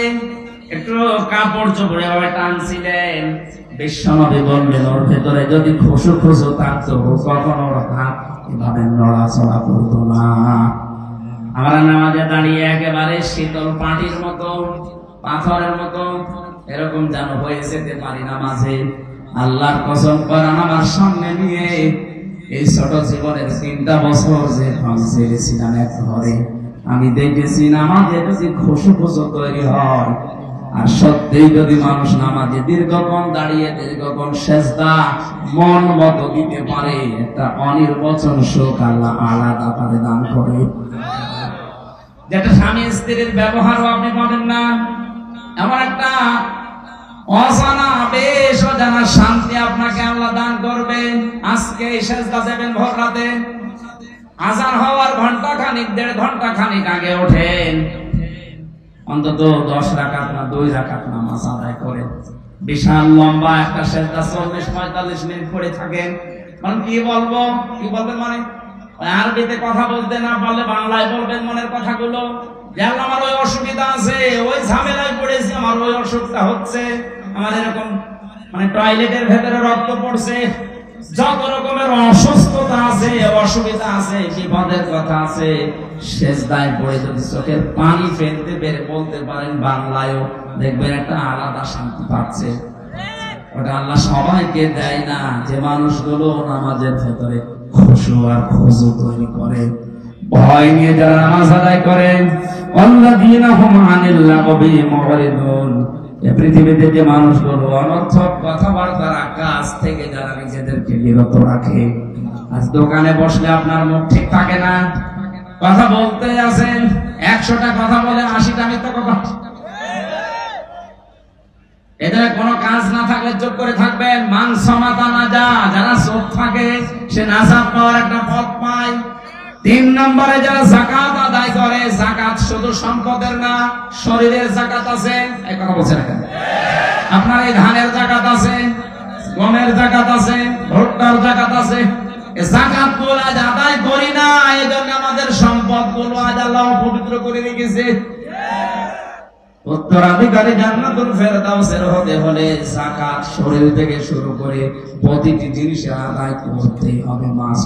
একটু কাপড় চোপড়ে ভাবে টানছিলেন, বিশ্বনবী বললেন ওর ভেতরে যদি খুশু খুশু থাকতো কখনো ওর হাত এভাবে নড়াচড়া করতো না। আমরা নামাজে দাঁড়িয়ে একেবারে শীতল পাটির মতো, পাথরের মতো এরকম যেন হয়ে যেতে পারি নামাজে। আল্লাহর কসম করেন আমার সামনে নিয়ে এই ছোট জীবনের 3টা বছর যে ছিলাম এক ঘরে, আমি দেখেছি নামাজে যদি খুশু খুশু তৈরি হয়, আর সত্যিই যদি মানুষ নামাজে দীর্ঘক্ষণ দাঁড়িয়ে দীর্ঘক্ষণ সেজদা মন মতো দিতে পারে, একটা অনির্বচন সুখ আল্লাহ আলাদা তারে দান করে, যেটা স্বামী স্ত্রীর ব্যবহারও আপনি পাবেন না। এমন একটা অজানা বেশ অজানা শান্তি আপনাকে আল্লাহ দান করবে। আজকে সেজদা দেবেন ভোর রাতে, আজান হওয়ার ঘন্টা খানিক 1.5 ঘন্টা খানিক আগে ওঠেন, অন্তত 10 রাকাত না 2 রাকাত নামাজ আদায় করেন। বিশাল লম্বা একটা সেজদা 40-45 মিনিট পড়ে থাকেন। মানে কি বলবেন মানে আরবিতে কথা বলতে না পারলে বাংলায় বলবেন মনের কথাগুলো, যে আল্লাহ আমার ওই অসুবিধা আছে, ওই ঝামেলায় পড়েছি, আমার ওই অসুখটা হচ্ছে, আমার এরকম মানে টয়লেটের ভেতরে রক্ত পড়ছে, যত রকমের অসুস্থতা আছে, অসুবিধা আছে, বিপদের কথা আছে, সেজদায় পড়ে যদি চোখের পানি ফেলতে পেরে বলতে পারেন বাংলায়ও, দেখবেন একটা আলাদা শান্তি পাচ্ছে। ওটা আল্লাহ সবাইকে দেয় না, যে মানুষগুলো নামাজের ভেতরে খুশু আর খুজু তৈরি করে, ভয় নিয়ে যারা নামাজ আদায় করে, আল্লাযীনা হুম আনিল লাগবি মুরিদুন, এই পৃথিবীতে যে মানুষগুলো অনর্থক কথাবার্তার কাজ থেকে যারা নিজেদেরকে বিরত রাখে, আজ দোকানে বসলে আপনার মুখ ঠিক থাকে না, কথা বলতে আছেন, 100টা কথা বলে 80টা মিথ্যা কথা। এদের কোনো কাজ না থাকলে চুপ করে থাকবেন। মান সমাতা নাজা, যারা চুপ থাকে সে নাজাত পাওয়ার একটা পথ পায়। 3 নম্বরে যারা যাকাত আদায় করে, যাকাত শুধু সম্পদের না, শরীরের যাকাত আছে। এই কথা বলছেন কেন? আপনার এই ধানের যাকাত আছে, গমের যাকাত আছে, ভুট্টার যাকাত আছে। এই যাকাত গুলো আজ আদায় করি না, এই জন্য আমাদের সম্পদ গুলো আজ আল্লাহ পবিত্র করে রেখেছে। উত্তরাধিকারী জান্নাতুল ফেরদাউসের হতে হলে যাকাত শরীর থেকে শুরু করে প্রতিটি জিনিসের আদায় করতে হবে। মাস